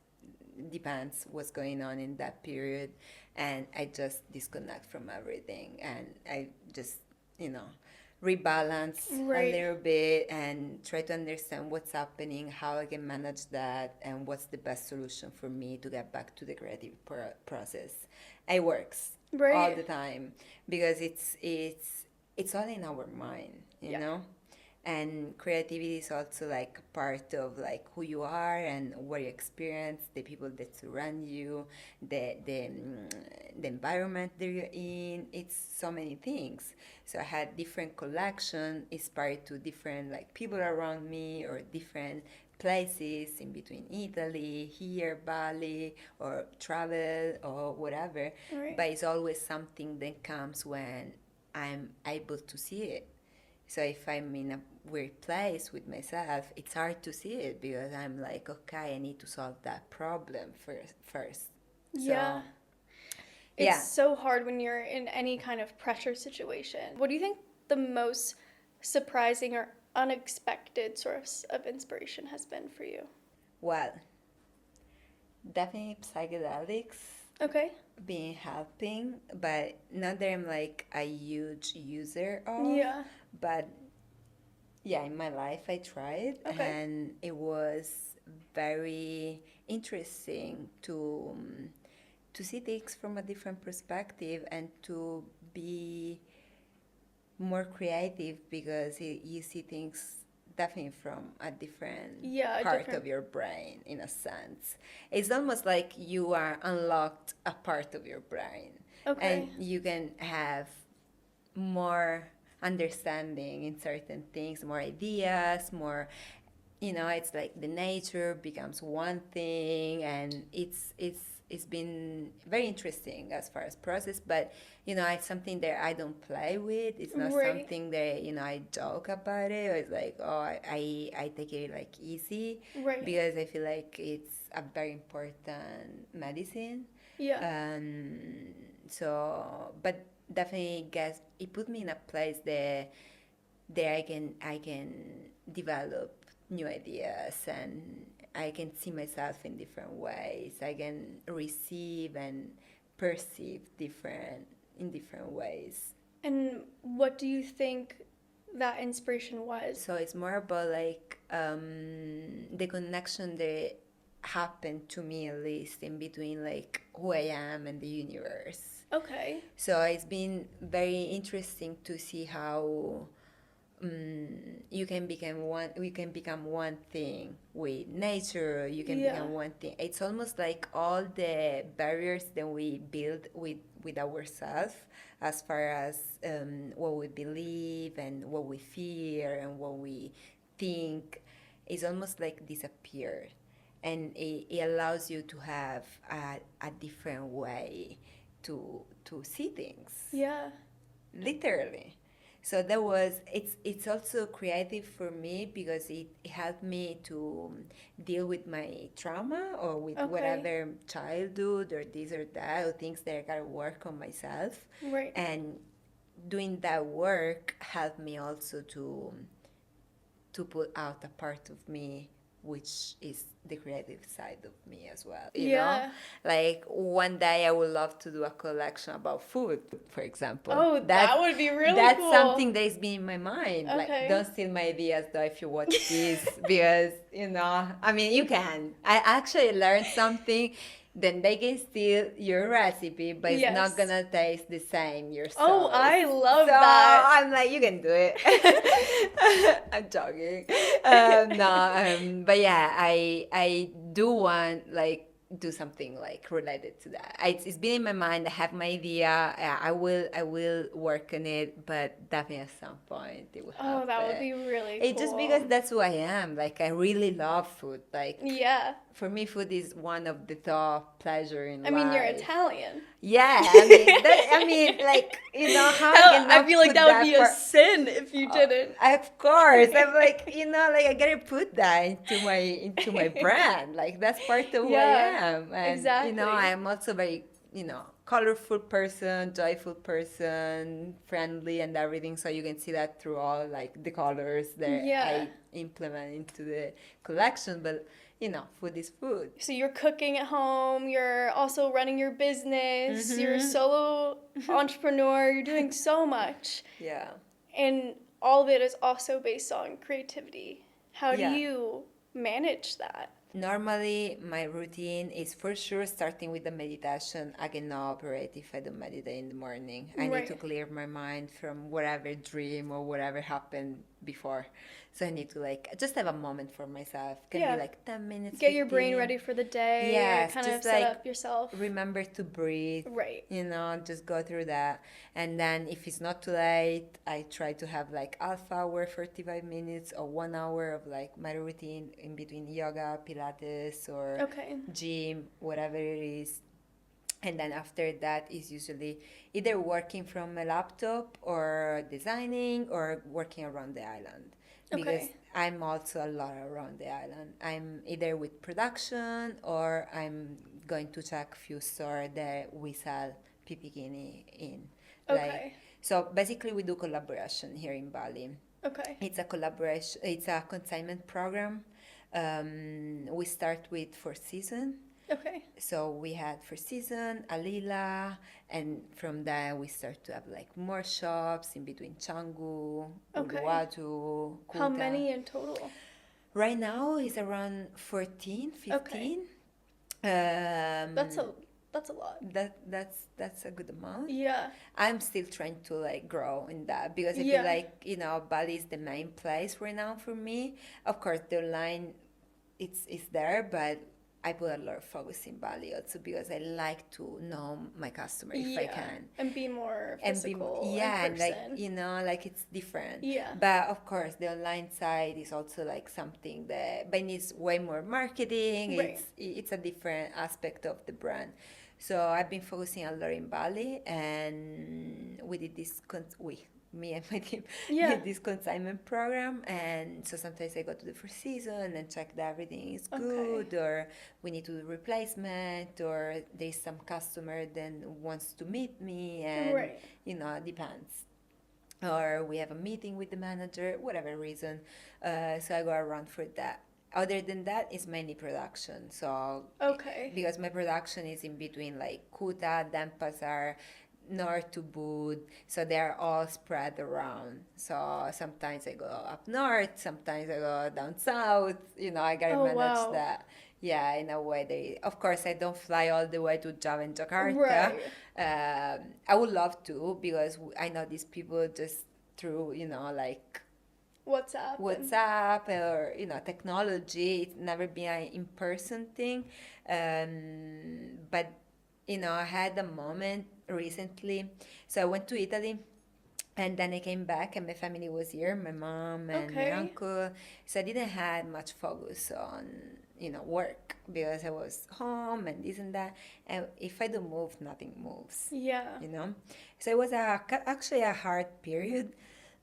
depends what's going on in that period. And I just disconnect from everything. And I just, rebalance Right. a little bit and try to understand what's happening, how I can manage that, and what's the best solution for me to get back to the creative process. It works Right. all the time because it's all in our mind, you Yeah. know? And creativity is also like part of like who you are and what you experience, the people that surround you, the environment that you're in. It's so many things. So I had different collection inspired to different like people around me or different places in between Italy, here, Bali, or travel or whatever. Right. But it's always something that comes when I'm able to see it. So if I'm in a weird place with myself, it's hard to see it because I'm like, okay, I need to solve that problem first. Yeah. So, It's yeah. so hard when you're in any kind of pressure situation. What do you think the most surprising or unexpected source of inspiration has been for you? Well, definitely psychedelics Okay. been helping, but not that I'm like a huge user of. Yeah. But yeah, in my life I tried, Okay. and it was very interesting to see things from a different perspective and to be more creative because you see things definitely from a different Yeah, a part different- of your brain in a sense. It's almost like you are unlocked a part of your brain. Okay. And you can have more understanding in certain things, more ideas, more, it's like the nature becomes one thing, and it's been very interesting as far as process, but it's something that I don't play with. It's not Right. something that I joke about it, or it's like, oh, I take it like easy, Right. because I feel like it's a very important medicine. Yeah. So, but definitely guess it put me in a place that I can develop new ideas, and I can see myself in different ways. I can receive and perceive in different ways. And what do you think that inspiration was? So it's more about like the connection that happened to me, at least in between like who I am and the universe. Okay. So it's been very interesting to see how you can become one thing with nature. You can become one thing. It's almost like all the barriers that we build with ourselves, as far as what we believe and what we fear and what we think, is almost like disappeared, and it allows you to have a different way to see things, Yeah. literally. So that was, it's also creative for me because it helped me to deal with my trauma, or with whatever childhood or this or that, or things that I gotta work on myself. Right. And doing that work helped me also to put out a part of me, which is the creative side of me as well. You know? Like, one day I would love to do a collection about food, for example. Oh, that would be really that's cool. That's something that's been in my mind. Okay. Like, don't steal my ideas though if you watch this, because, I mean, you can. I actually learned something. Then they can steal your recipe, but it's not gonna taste the same yourself. Oh, I love that. I'm like, you can do it. I'm joking. No, but yeah, I do want, like, do something like related to that. It's been in my mind. I have my idea. I will work on it, but definitely at some point it will happen. Oh, that would be really cool. It's just because that's who I am. Like, I really love food. Like, for me, food is one of the top pleasure in life. I mean, you're Italian. Yeah, I mean, like, how I feel like that would be a sin if you didn't. Of course, I'm like, like, I gotta put that into my brand. Like, that's part of who I am. And, exactly. I'm also very, colorful person, joyful person, friendly and everything. So you can see that through all, like, the colors that I implement into the collection. But food is food. So you're cooking at home, you're also running your business, you're a solo entrepreneur, you're doing so much. Yeah. And all of it is also based on creativity. How do you manage that? Normally, my routine is for sure starting with the meditation. I cannot operate if I don't meditate in the morning. I need to clear my mind from whatever dream or whatever happened before. So I need to, like, just have a moment for myself. Can be like 10 minutes. Get your brain ready for the day. Yes, kind just of set up yourself. Remember to breathe. Right. Just go through that. And then if it's not too late, I try to have like half hour, 45 minutes, or 1 hour of like my routine in between yoga, Pilates, or gym, whatever it is. And then after that is usually either working from a laptop or designing or working around the island. Because I'm also a lot around the island. I'm either with production or I'm going to check a few stores that we sell Pipikini in. So basically we do collaboration here in Bali. It's a collaboration, it's a consignment program. We start with 4 seasons. So we had first season, Alila, and from there we start to have like more shops in between Canggu, Uluwatu, Kuta. How many in total? Right now it's around 14, 15. That's a lot. That's a good amount. Yeah. I'm still trying to like grow in that because I feel like, Bali is the main place right now for me. Of course, the online it's there, but I put a lot of focus in Bali also because I like to know my customer if I can. And be more physical and like it's different. Yeah. But of course, the online side is also like something that but it needs way more marketing. It's a different aspect of the brand. So I've been focusing a lot in Bali, and we did this me and my team did this consignment program, and so sometimes I go to the first season and check that everything is good, or we need to do replacement, or there's some customer that wants to meet me, and it depends. Or we have a meeting with the manager, whatever reason. So I go around for that. Other than that, it's mainly production. So because my production is in between like Kuta, Denpasar, north to Ubud, so they're all spread around. So sometimes I go up north, sometimes I go down south. I gotta manage that. Yeah, in a way. Of course, I don't fly all the way to Java and Jakarta. I would love to because I know these people just through like WhatsApp. or technology. It's never been an in-person thing. But I had a moment recently. So I went to Italy, and then I came back, and my family was here, my mom and my Okay. uncle. So I didn't have much focus on work, because I was home and this and that. And if I don't move, nothing moves. Yeah. So it was actually a hard period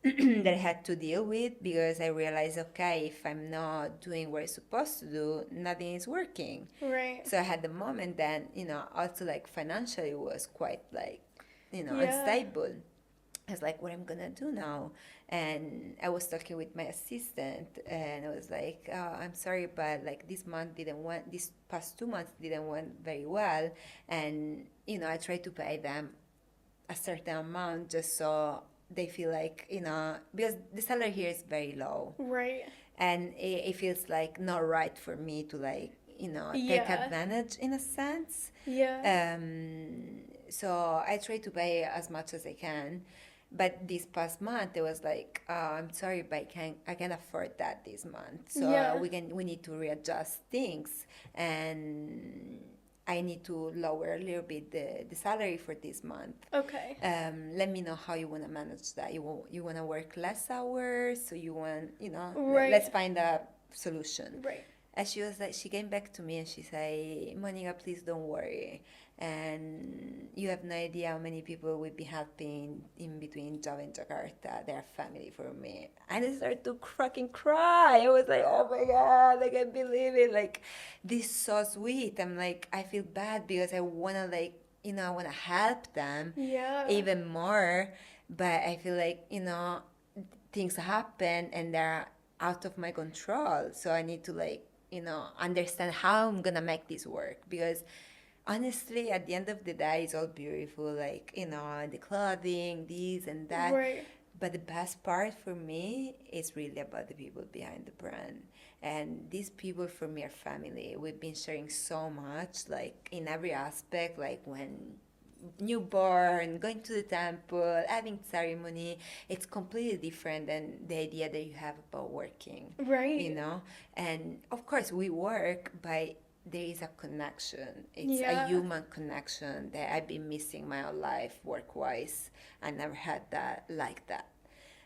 that I had to deal with, because I realized, okay, if I'm not doing what I'm supposed to do, nothing is working. Right. So I had the moment that, also like financially was quite like, Yeah. unstable. I was like, what am I gonna do now? And I was talking with my assistant, and I was like, oh, I'm sorry, but like this past 2 months didn't went very well. And, I tried to pay them a certain amount just so they feel like, because the salary here is very low, Right. and it feels like not right for me to like, take Yeah. advantage in a sense. Yeah. So I try to pay as much as I can. But this past month, it was like, oh, I'm sorry, but I can't afford that this month. So Yeah. we need to readjust things, and I need to lower a little bit the salary for this month. Okay. Let me know how you want to manage that. You want to work less hours, so you want, Right. let's find a solution. Right. And she was like, she came back to me and she said, Monica, please don't worry. And you have no idea how many people will be helping in between Java and Jakarta. They're family for me. And I started to fucking cry. I was like, oh my God, I can't believe it. Like, this is so sweet. I'm like, I feel bad because I want to like, I want to help them Yeah. even more. But I feel like, things happen and they're out of my control. So I need to like, understand how I'm gonna make this work, because honestly, at the end of the day, it's all beautiful, like, the clothing, this and that. Right. But the best part for me is really about the people behind the brand. And these people for me are family. We've been sharing so much, like in every aspect, like when newborn, going to the temple, having ceremony. It's completely different than the idea that you have about working. Right. And of course we work, but there is a connection. It's Yeah. a human connection that I've been missing my whole life work wise. I never had that like that.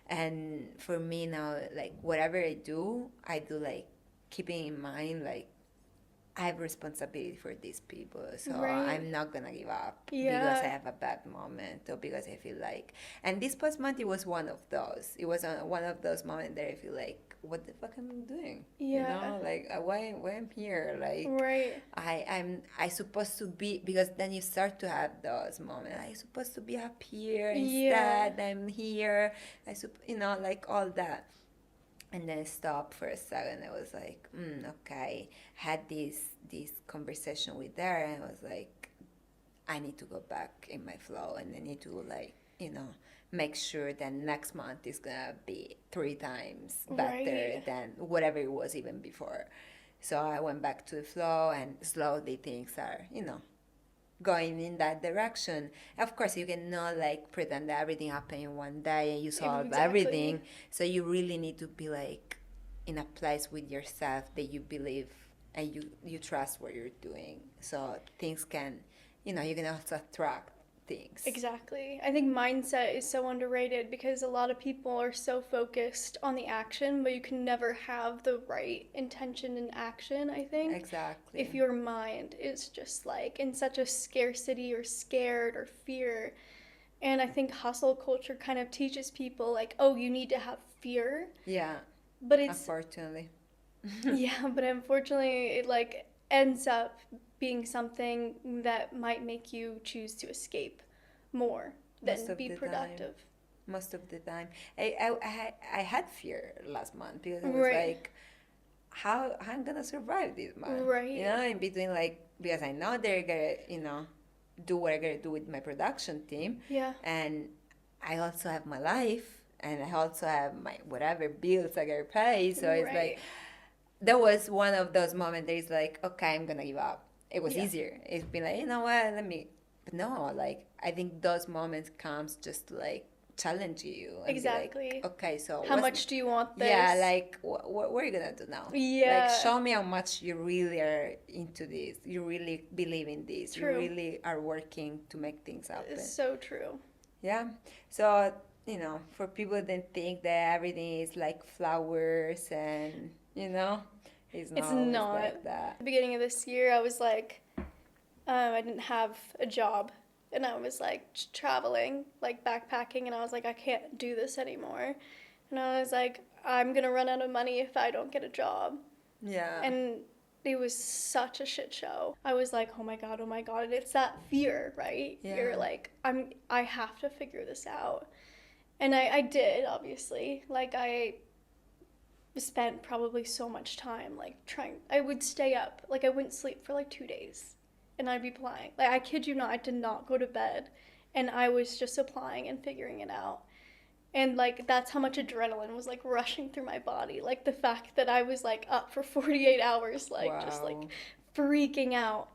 And for me now, like whatever I do like keeping in mind like I have responsibility for these people, so Right. I'm not gonna give up Yeah. because I have a bad moment or because I feel like. And this past month, it was one of those. It was one of those moments that I feel like, what the fuck am I doing? Yeah. Like why I'm here? Like Right. I supposed to be, because then you start to have those moments. I supposed to be up here, Yeah. instead I'm here. Like all that. And then stop for a second. I was like, okay. Had this conversation with her, and I was like, I need to go back in my flow, and I need to like, make sure that next month is gonna be 3 times better Right. than whatever it was even before. So I went back to the flow, and slowly things are, going in that direction. Of course, you cannot like pretend that everything happened in one day and you solve Exactly. everything. So you really need to be like in a place with yourself that you believe and you trust what you're doing. So things can, you can also attract things. Exactly. I think mindset is so underrated because a lot of people are so focused on the action, but you can never have the right intention in action, I think. Exactly. If your mind is just like in such a scarcity or scared or fear. And I think hustle culture kind of teaches people like, oh, you need to have fear. Yeah. But it's Unfortunately. yeah, but unfortunately it like ends up being something that might make you choose to escape more Most than of be the time. productive. Most of the time. I had fear last month because I was Right. like, how I'm gonna survive this month? Right. In between, like, because I know they're gonna, do what I gotta do with my production team. Yeah. And I also have my life, and I also have my whatever bills I gotta pay. So it's Right. like, that was one of those moments that is like, okay, I'm gonna give up. It was Yeah. easier. It's been like, you know what, let me. But no, like, I think those moments comes just to like challenge you and Exactly. be like, okay, so How much do you want this? yeah, like what are you gonna do now? Yeah. Like show me how much you really are into this, you really believe in this, True. you really are working to make things happen. So true. Yeah. So, for people that think that everything is like flowers and, it's not It's always not. like that. At the beginning of this year, I was like, I didn't have a job, and I was like traveling, like backpacking, and I was like, I can't do this anymore. And I was like, I'm gonna run out of money if I don't get a job. Yeah. And it was such a shit show. I was like, oh my god, and it's that fear, right? Yeah. You're like, I have to figure this out. And I did, obviously. Like, I spent probably so much time, like, I would stay up. Like, I wouldn't sleep for, like, 2 days. And I'd be applying. Like, I kid you not, I did not go to bed. And I was just applying and figuring it out. And, like, that's how much adrenaline was, like, rushing through my body. Like, the fact that I was, like, up for 48 hours, like, wow. just, like, freaking out.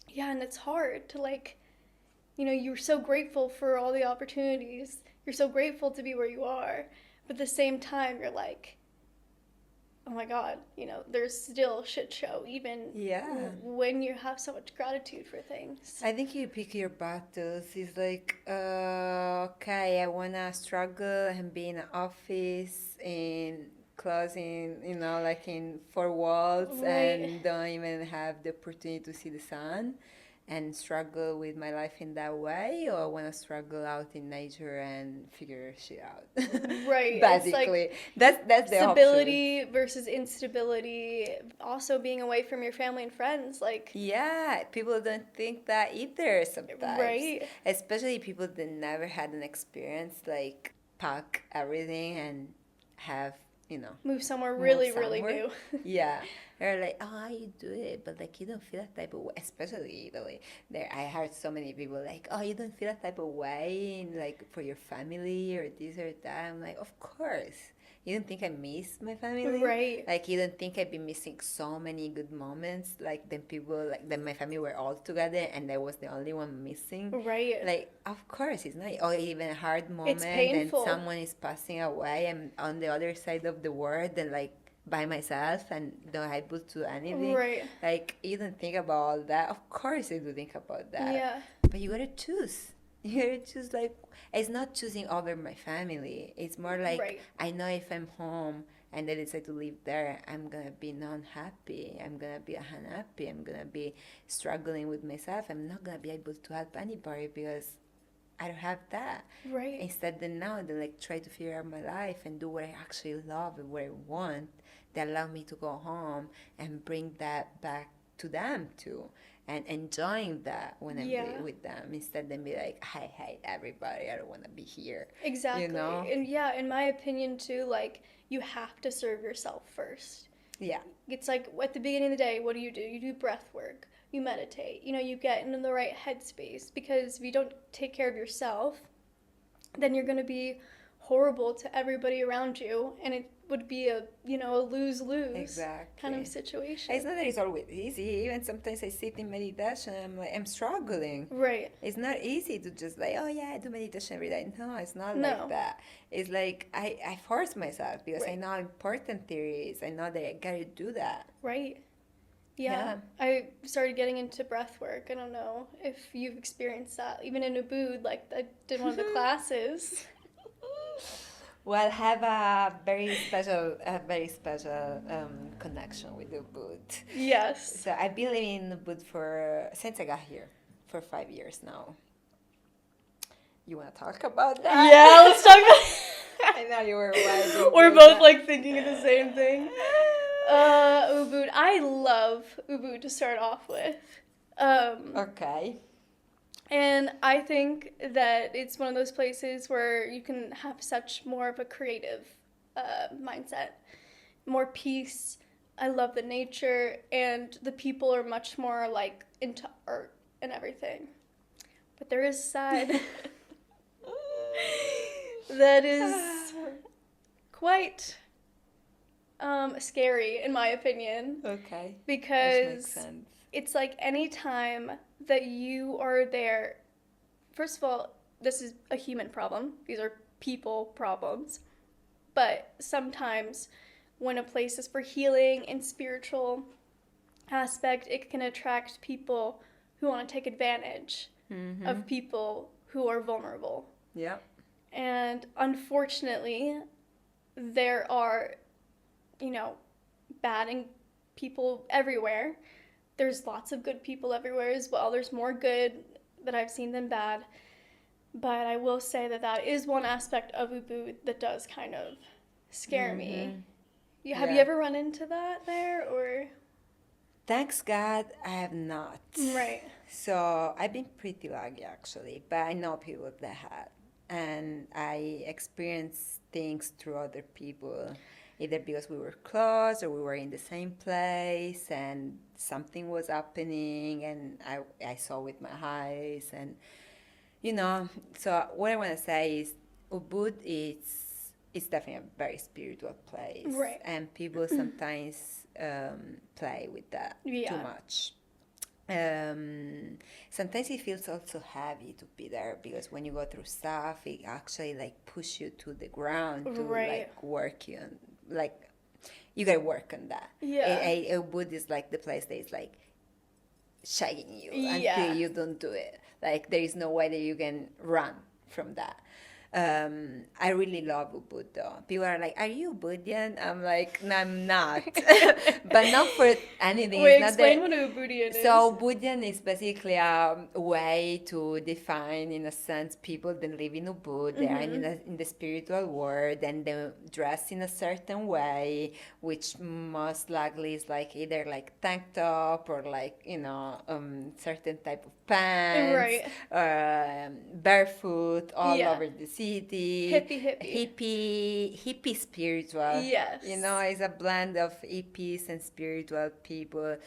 Yeah, and it's hard to, like, you're so grateful for all the opportunities. You're so grateful to be where you are. But at the same time, you're like, oh my god, there's still shit show, even when you have so much gratitude for things. I think you pick your battles. It's like, okay, I want to struggle and be in an office in closing, like in four walls Right. and don't even have the opportunity to see the sun and struggle with my life in that way, or I want to struggle out in nature and figure shit out. Right. Basically, It's like that's the stability versus instability. Also being away from your family and friends, like. Yeah, people don't think that either sometimes. Right. Especially people that never had an experience, like pack everything and have, Move somewhere really, move really somewhere. new. Yeah. They're like, oh, you do it, but like you don't feel that type of way. Especially Italy. There, I heard so many people like, oh, you don't feel that type of way, like for your family or this or that. I'm like, of course. You don't think I miss my family? Right. Like you don't think I'd be missing so many good moments? Like then people, like then my family were all together and I was the only one missing. Right. Like of course it's not. Or even a hard moment and painful. someone is passing away. I'm on the other side of the world and like by myself and not able to do anything. Right. Like you don't think about all that. Of course I do think about that. Yeah. But you gotta choose. You gotta choose, like, it's not choosing over my family. It's more like, Right. I know if I'm home and I decide to live there, I'm gonna be not happy. I'm gonna be unhappy. I'm gonna be struggling with myself. I'm not gonna be able to help anybody because I don't have that. Right. Instead, then now they like try to figure out my life and do what I actually love and what I want. They allow me to go home and bring that back to them too, and enjoying that when I'm with them. Instead, than be like, I hate everybody. I don't want to be here. Exactly. You know? And yeah, in my opinion too, like you have to serve yourself first. Yeah. It's like at the beginning of the day, what do? You do breath work. You meditate. You get into the right headspace, because if you don't take care of yourself, then you're going to be horrible to everybody around you, and it would be a lose-lose kind of situation. It's not that it's always easy. Even sometimes I sit in meditation, I'm struggling. Right. It's not easy to just like, oh yeah, I do meditation every day. No, it's not like that. It's like I force myself because I know how important it is. I know that I gotta do that. Right. Yeah. I started getting into breath work. I don't know if you've experienced that. Even in Ubud, like I did one of the classes. Well, have a very special connection with Ubud. Yes. So I've been living in Ubud since I got here for 5 years now. You want to talk about that? Yeah, let's talk about. I know you were right. We're both like thinking of the same thing. Ubud. I love Ubud to start off with. Okay. And I think that it's one of those places where you can have such more of a creative mindset, more peace. I love the nature, and the people are much more like into art and everything. But there is a side that is quite scary, in my opinion. Okay. Because makes sense. It's like any time that you are there, first of all, this is a human problem. These are people problems. But sometimes when a place is for healing and spiritual aspect, it can attract people who want to take advantage of people who are vulnerable. Yeah. And unfortunately, there are, bad people everywhere. There's lots of good people everywhere as well. There's more good that I've seen than bad. But I will say that is one aspect of Ubud that does kind of scare me. Have you ever run into that there, or? Thanks God, I have not. Right. So I've been pretty lucky actually, but I know people that have. And I experienced things through other people, either because we were close or we were in the same place and something was happening and I saw with my eyes. And, so what I want to say is Ubud it's definitely a very spiritual place. Right. And people sometimes play with that too much. Sometimes it feels also heavy to be there because when you go through stuff, it actually like push you to the ground to like work you on, like you gotta work on that. Yeah. A Ubud is like the place that is like shaking you until you don't do it. Like there is no way that you can run from that. I really love Ubud though. People are like, "Are you Ubudian?" I'm like, "No, I'm not," but not for anything. Wait, it's not explain that... what a Ubudian is. So Ubudian is basically a way to define, in a sense, people that live in Ubud. They are in the spiritual world and they dress in a certain way, which most likely is like either like tank top or like certain type of pants, barefoot all over the city. Hippie spiritual. Yes. It's a blend of hippies and spiritual people,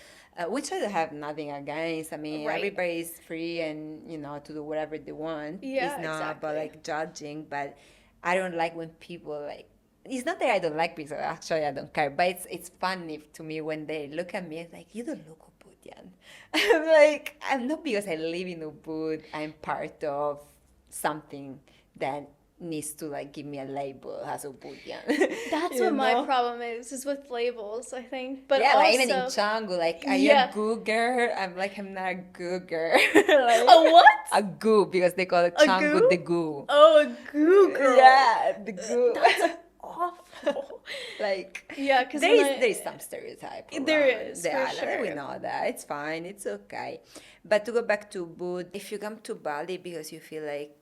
which I have nothing against. I mean, everybody is free and, to do whatever they want. Yeah, it's not exactly. about like judging, but I don't like when people like, it's not that I don't like people, actually I don't care, but it's funny to me when they look at me and like, you don't look Ubudian. I'm like, I'm not because I live in Ubud, I'm part of something that needs to like give me a label as Ubudian. That's what my problem is with labels, I think. But yeah, also, like even in Canggu, like, are you a goo girl? I'm like, I'm not a goo girl. Like, a what? A goo, because they call it Canggu the goo. Oh, a goo girl. Yeah, the goo. That's awful. Like, yeah, because there is some stereotype. There is, the for island. sure. We know that. It's fine. It's okay. But to go back to Ubud, if you come to Bali because you feel like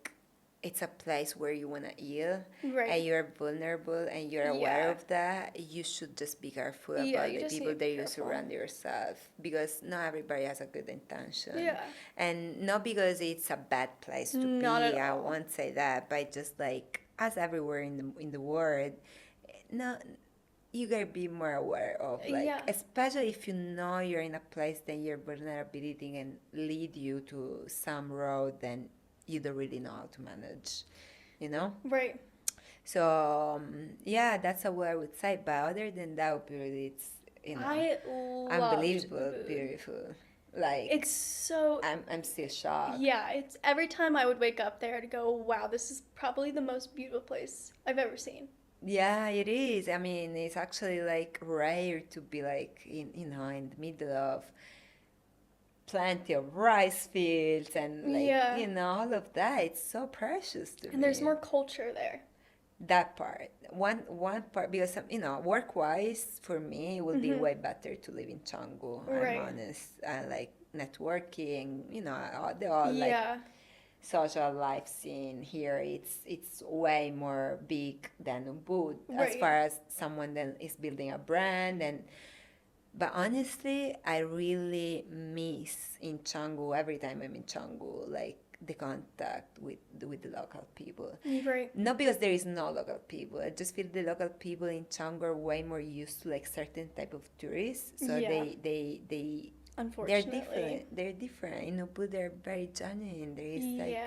it's a place where you want to heal and you're vulnerable and you're aware of that, you should just be careful about the people that you surround yourself, because not everybody has a good intention. Yeah. And not because it's a bad place to not be. At all. I won't say that, but just like as everywhere in the world, no, you gotta be more aware of, like, especially if you know you're in a place that your vulnerability can lead you to some road, then you don't really know how to manage, Right. So that's what I would say. But other than that, it's I unbelievable, beautiful. Like, it's so. I'm still shocked. Yeah, it's every time I would wake up there to go, wow, this is probably the most beautiful place I've ever seen. Yeah, it is. I mean, it's actually like rare to be like in the middle of plenty of rice fields and like all of that. It's so precious to me. And there's more culture there. That part, one part, because work wise for me it would be way better to live in Canggu. I'm honest. I like networking. All like social life scene here. It's way more big than Ubud as far as someone that is building a brand and. But honestly, I really miss in Canggu, every time I'm in Canggu, like the contact with the local people. Right. Not because there is no local people. I just feel the local people in Canggu are way more used to like certain type of tourists. So they unfortunately they're different. In Ubud they're very genuine. There is like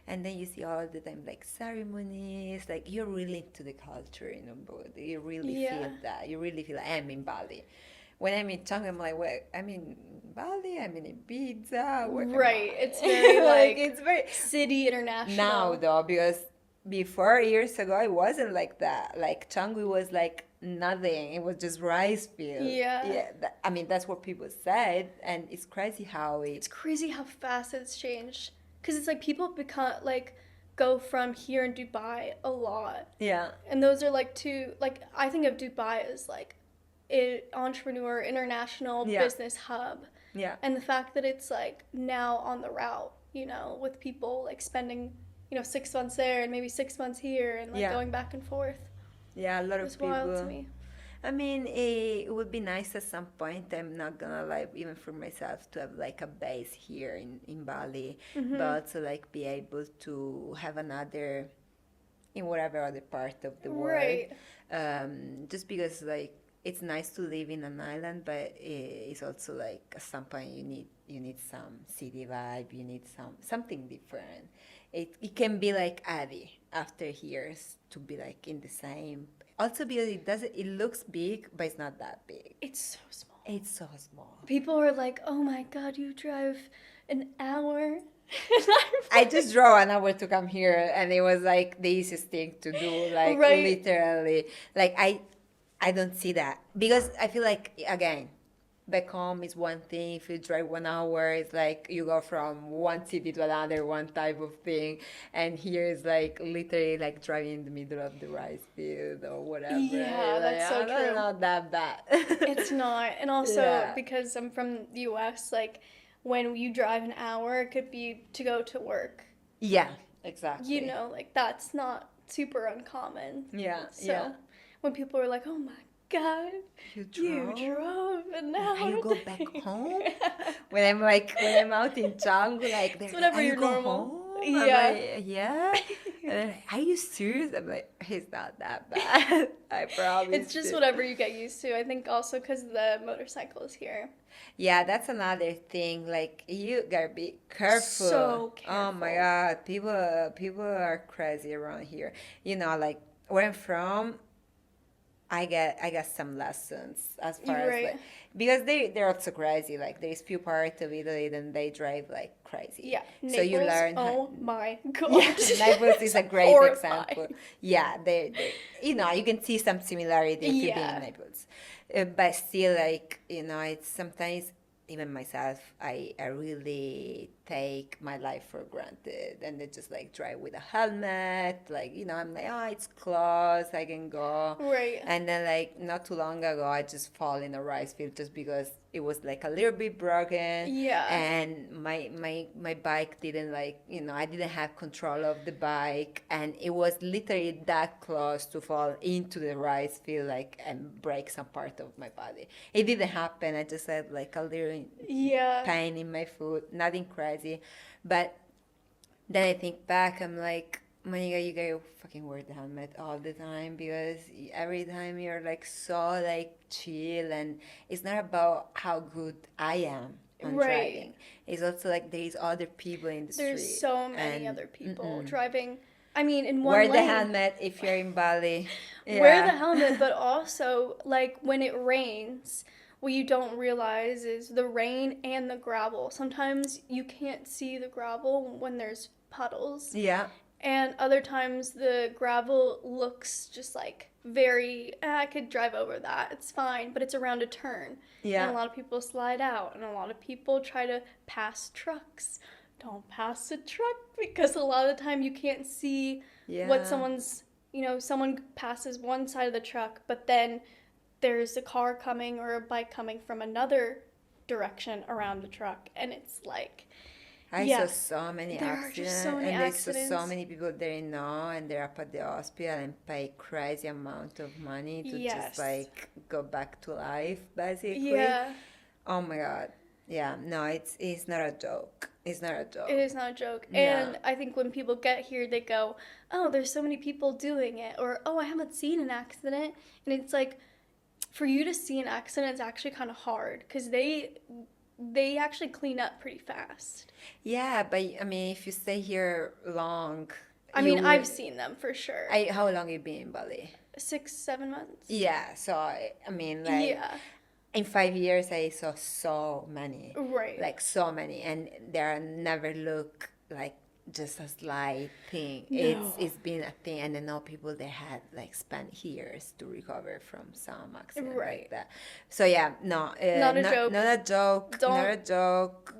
and then you see all the time like ceremonies, like you're really into the culture in Ubud. You really feel that. You really feel I'm in Bali. when I'm in Canggu, I'm like, what? I'm in Bali, I'm in Ibiza, where am Right. I? It's very like it's very city international. now though, because before years ago it wasn't like that. Like Canggu was like nothing. It was just rice field. Yeah. Yeah. I mean, that's what people said, and it's crazy how It's crazy how fast it's changed. Because it's like people become like go from here in Dubai a lot. Yeah. And those are like two, like I think of Dubai as like an entrepreneur, international Yeah. business hub. Yeah. And the fact that it's like now on the route, with people like spending, 6 months there and maybe 6 months here and like Yeah. going back and forth. Yeah, a lot of It's people. wild to me. I mean, it would be nice at some point. I'm not gonna lie, even for myself, to have like a base here in Bali, Mm-hmm. but also like be able to have another in whatever other part of the world. Right. Just because like it's nice to live in an island, but it's also like at some point you need some city vibe. You need something different. It can be like Adi after years to be like in the same. Also because it looks big, but it's not that big. It's so small. It's so small. People are like, oh my God, you drive an hour. I just drove an hour to come here, and it was like the easiest thing to do. Like Right. literally, like I don't see that because I feel like again, back home is one thing. If you drive 1 hour, it's like you go from one city to another, one type of thing, and here is like literally like driving in the middle of the rice field or whatever. Yeah, that's so That's true. not that bad. It's not. And also, Yeah. because I'm from the US, like when you drive an hour, it could be to go to work. Yeah, exactly. Like that's not super uncommon. Yeah, So yeah. when people are like, oh my God, You you drove an hour. Now you go back home? When I'm out in Canggu, like, It's whenever "Are you you're go normal." home?" Yeah. I'm like, yeah. And they're like, are you serious? I'm like, it's not that bad. I promise. It's just you. whatever you get used to. I think also because the motorcycles here. Yeah, that's another thing. Like, you gotta be careful. So Oh my careful. God, people are crazy around here. Like where I'm from, I get some lessons as far as Right. like because they're also crazy. Like there's few parts of Italy, then they drive like crazy. Yeah. So you Naples, learn. oh my God. Yeah, Naples is a great Horrifying. example. Yeah, they you can see some similarity if you've been Yeah. in Naples, but still like it's sometimes even myself I really take my life for granted and they just like drive with a helmet like I'm like it's close I can go Right. and then like not too long ago I just fall in a rice field just because it was like a little bit broken Yeah. and my bike didn't like I didn't have control of the bike and it was literally that close to fall into the rice field like and break some part of my body. It didn't happen. I just had like a little Yeah. pain in my foot, nothing crazy. But then I think back, I'm like, Monica, you gotta fucking wear the helmet all the time because every time you're like so like chill and it's not about how good I am on Right. driving. It's also like there's other people in the There's street. so many and- other people mm-mm. driving. I mean, in one Wear the lane. helmet if you're in Bali. Wear Yeah. the helmet, but also like when it rains, what you don't realize is the rain and the gravel. Sometimes you can't see the gravel when there's puddles. Yeah. And other times the gravel looks just like very, I could drive over that. It's fine, but it's around a turn. Yeah. And a lot of people slide out, and a lot of people try to pass trucks. Don't pass a truck because a lot of the time you can't see Yeah. what someone's, someone passes one side of the truck, but then there's a car coming or a bike coming from another direction around the truck, and it's like, I Yeah. saw so many There are accidents, just so many and I saw so accidents. many people they know, and they're up at the hospital and pay crazy amount of money to Yes. just like go back to life, basically. yeah, Oh my God. Yeah. No, it's not a joke. It's not a joke. it is not a joke. No. And I think when people get here, they go, oh, there's so many people doing it, or oh, I haven't seen an accident. And it's like, for you to see an accident, it's actually kind of hard because they actually clean up pretty fast. Yeah, but I mean, if you stay here long, I you mean, will- I've seen them for sure. How long you been in Bali? 6-7 months. Yeah. So I mean, like. Yeah. in 5 years I saw so many, Right. like so many, and there never look like just a slight thing. No. It's been a thing, and I know people that had like spent years to recover from some accident like Right. that. So yeah, no, Not a joke. not a joke, not a Don't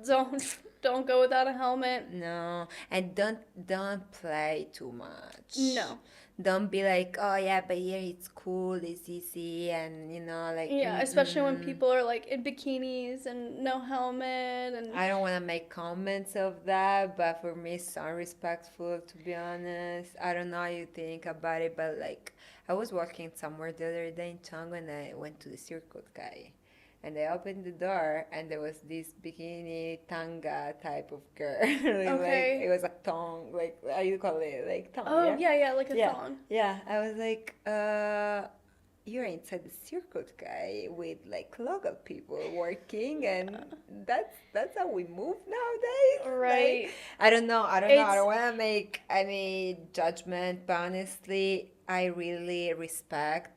joke. don't go without a helmet. No, and don't play too much. No. Don't be like, oh yeah, but here it's cool, it's easy, and like. Yeah, especially when people are like in bikinis and no helmet and I don't want to make comments of that, but for me, it's unrespectful, to be honest. I don't know how you think about it, but like, I was walking somewhere the other day in Chango and I went to the Circle K. And I opened the door and there was this bikini tanga type of girl. Okay. Like, it was a thong, like, how you call it? Like, thong, oh yeah? yeah, like a Yeah, thong. yeah. I was like, you're inside the Circle K with like local people working, and that's how we move nowadays. Right. Like, I don't know. I It's- don't want to make any judgment, but honestly, I really respect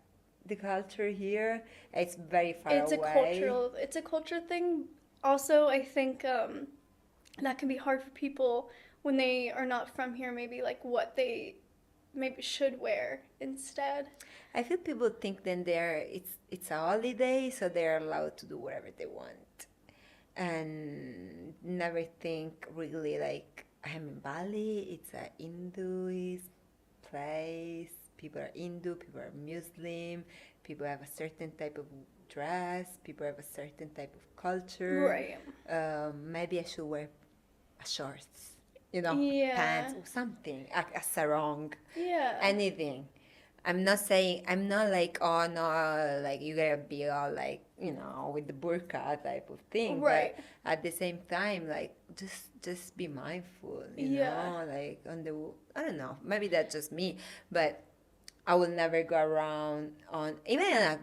the culture here. It's very far It's away. it's a culture thing. Also, I think that can be hard for people when they are not from here, maybe like what they maybe should wear instead. I feel people think then it's a holiday, so they're allowed to do whatever they want, and never think really like I'm in Bali. It's a Hinduist place. People are Hindu. People are Muslim. People have a certain type of dress. People have a certain type of culture. Right. Maybe I should wear shorts, Yeah. pants or something, a sarong, Yeah. anything. I'm not saying, I'm not like, oh no, like you gotta be all like, with the burqa type of thing. Right. But at the same time, like, just be mindful, Yeah. like I don't know, maybe that's just me, but I will never go around on, even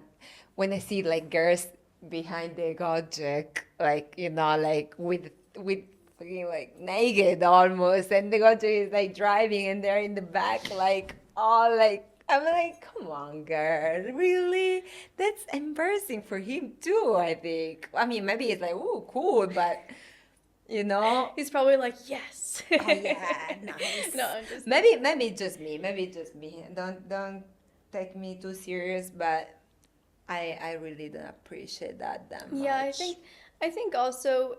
when I see like girls behind the Gojek, like, like with fucking like naked almost, and the Gojek is like driving and they're in the back, like, all like, I'm like, come on, girl, really? That's embarrassing for him too, I think. I mean, maybe it's like, ooh, cool, but He's probably like, yes. oh yeah, nice. No, I'm just Maybe it's just me. Maybe it's just me. Don't take me too serious, but I really don't appreciate that much. Yeah, I think also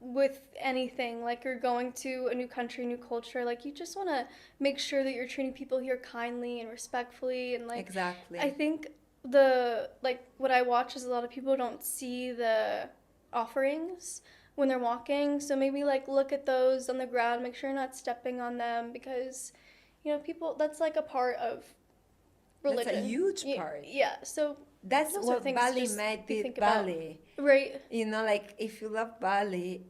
with anything, like you're going to a new country, new culture, like you just want to make sure that you're treating people here kindly and respectfully, and like Exactly. I think what I watch is a lot of people don't see the offerings when they're walking, so maybe like look at those on the ground, make sure you're not stepping on them, because people, that's like a part of religion. That's a huge part. Yeah, so That's those are what things Bali just made to it think about. Bali. Right. Like if you love Bali,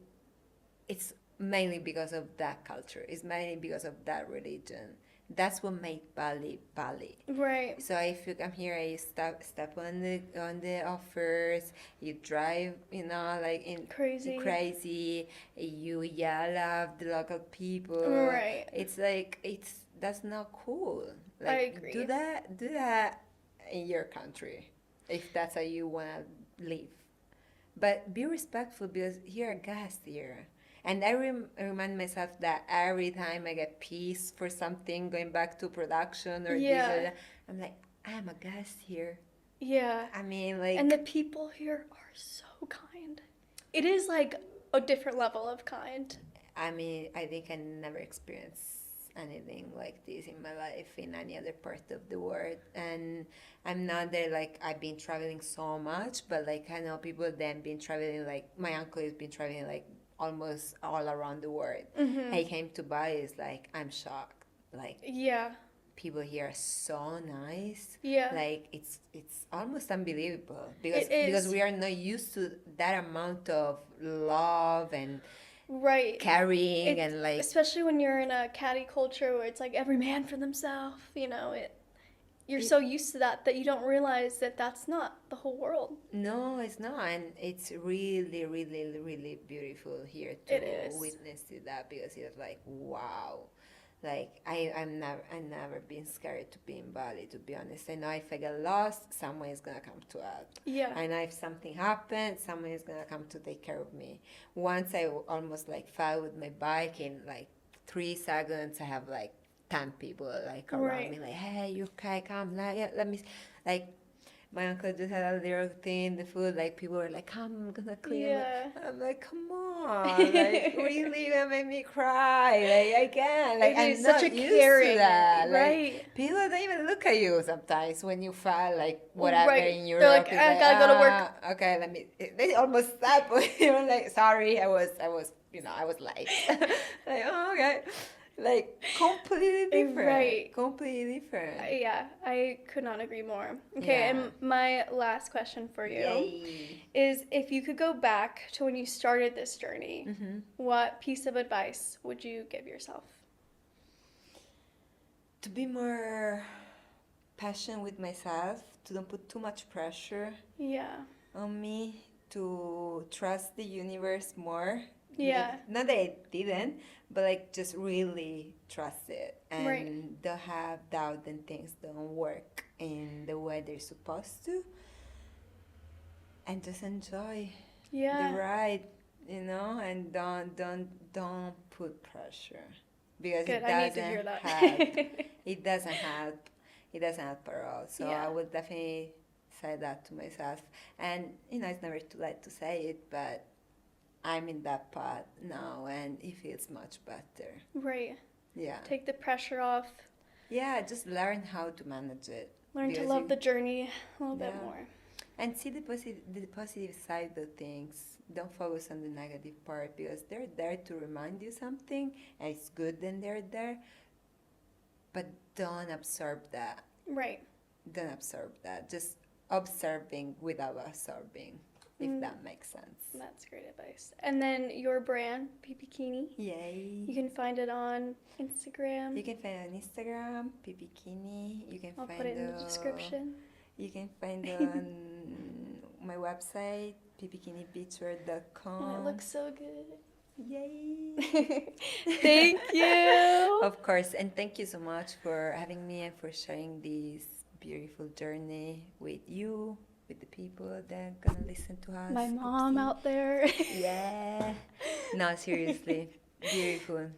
it's mainly because of that culture. It's mainly because of that religion. That's what made Bali Bali. Right. So if you come here, you step on the offers. You drive, like in crazy. You yell at the local people. Right. It's like that's not cool. Like, I agree. Do that in your country, if that's how you wanna live. But be respectful, because you're a guest here. And I remind myself that every time I get pissed for something, going back to production or this or that, I'm like, I'm a guest here. Yeah. I mean, like... And the people here are so kind. It is like a different level of kind. I mean, I think I never experienced anything like this in my life in any other part of the world. And I'm not there, like, I've been traveling so much, but like I know people that have been traveling, like my uncle has been traveling like almost all around the world. Mm-hmm. I came to Bali, it's like I'm shocked. Like, yeah, people here are so nice. Yeah, like it's almost unbelievable, because we are not used to that amount of love and right carrying, and like, especially when you're in a catty culture where it's like every man for themselves, you're so used to that you don't realize that that's not the whole world. No, it's not. And it's really, really, really beautiful here to witness to that, because it's like, wow, Like I'm never been scared to be in Bali, to be honest. I know if I get lost, someone is gonna come to help. Yeah. I know if something happens, someone is gonna come to take care of me. Once I almost like fell with my bike in like 3 seconds. I have like 10 people like around Right. me, like, hey, you okay? Come, like, yeah, let me, like, my uncle just had a little thing, the food, like, people were like, come, I'm gonna clean. Yeah. I'm like, come on, like, really, you gonna make me cry, like, I can't, like, It I'm is not such a used caring, to that, right? like, people don't even look at you sometimes when you fall, like, whatever Right. in They're Europe, like, it's I gotta go to work. okay, let me, they almost stop, you're like, sorry, I was, I was late, like, oh, okay. Like completely different. Right. Completely different. Yeah, I could not agree more. Okay, Yeah. and my last question for you Yay. is if you could go back to when you started this journey, what piece of advice would you give yourself? To be more patient with myself, to don't put too much pressure Yeah. on me, to trust the universe more. Yeah. Not that I didn't, but like just really trust it and Right. don't have doubt and things don't work in the way they're supposed to. And just enjoy Yeah. the ride, and don't put pressure because Good. it I need to doesn't hear that. help. It doesn't help. It doesn't help at all. So Yeah. I would definitely say that to myself. And it's never too late to say it, but I'm in that part now, and it feels much better. Right. Yeah. Take the pressure off. Yeah, just learn how to manage it. Learn to Because love the journey a little bit Yeah. more. And see the positive side of things. Don't focus on the negative part because they're there to remind you something, and it's good that they're there. But don't absorb that. Right. Don't absorb that. Just observing without absorbing, if that makes sense. That's great advice. And then your brand, Pipikini. Yay. You can find it on Instagram. You can find it on Instagram, Pipikini. You can I'll find put it in the description. You can find it on my website, pipikinibeachwear.com. Oh, it looks so good. Yay! Thank you. Of course, and thank you so much for having me and for sharing this beautiful journey with you, with the people that are gonna listen to us. My mom out there. Yeah. No, seriously, beautiful.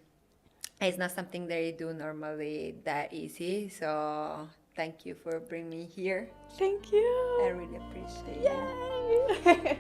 It's not something that I do normally that easy, so thank you for bringing me here. Thank you. I really appreciate it. Yay!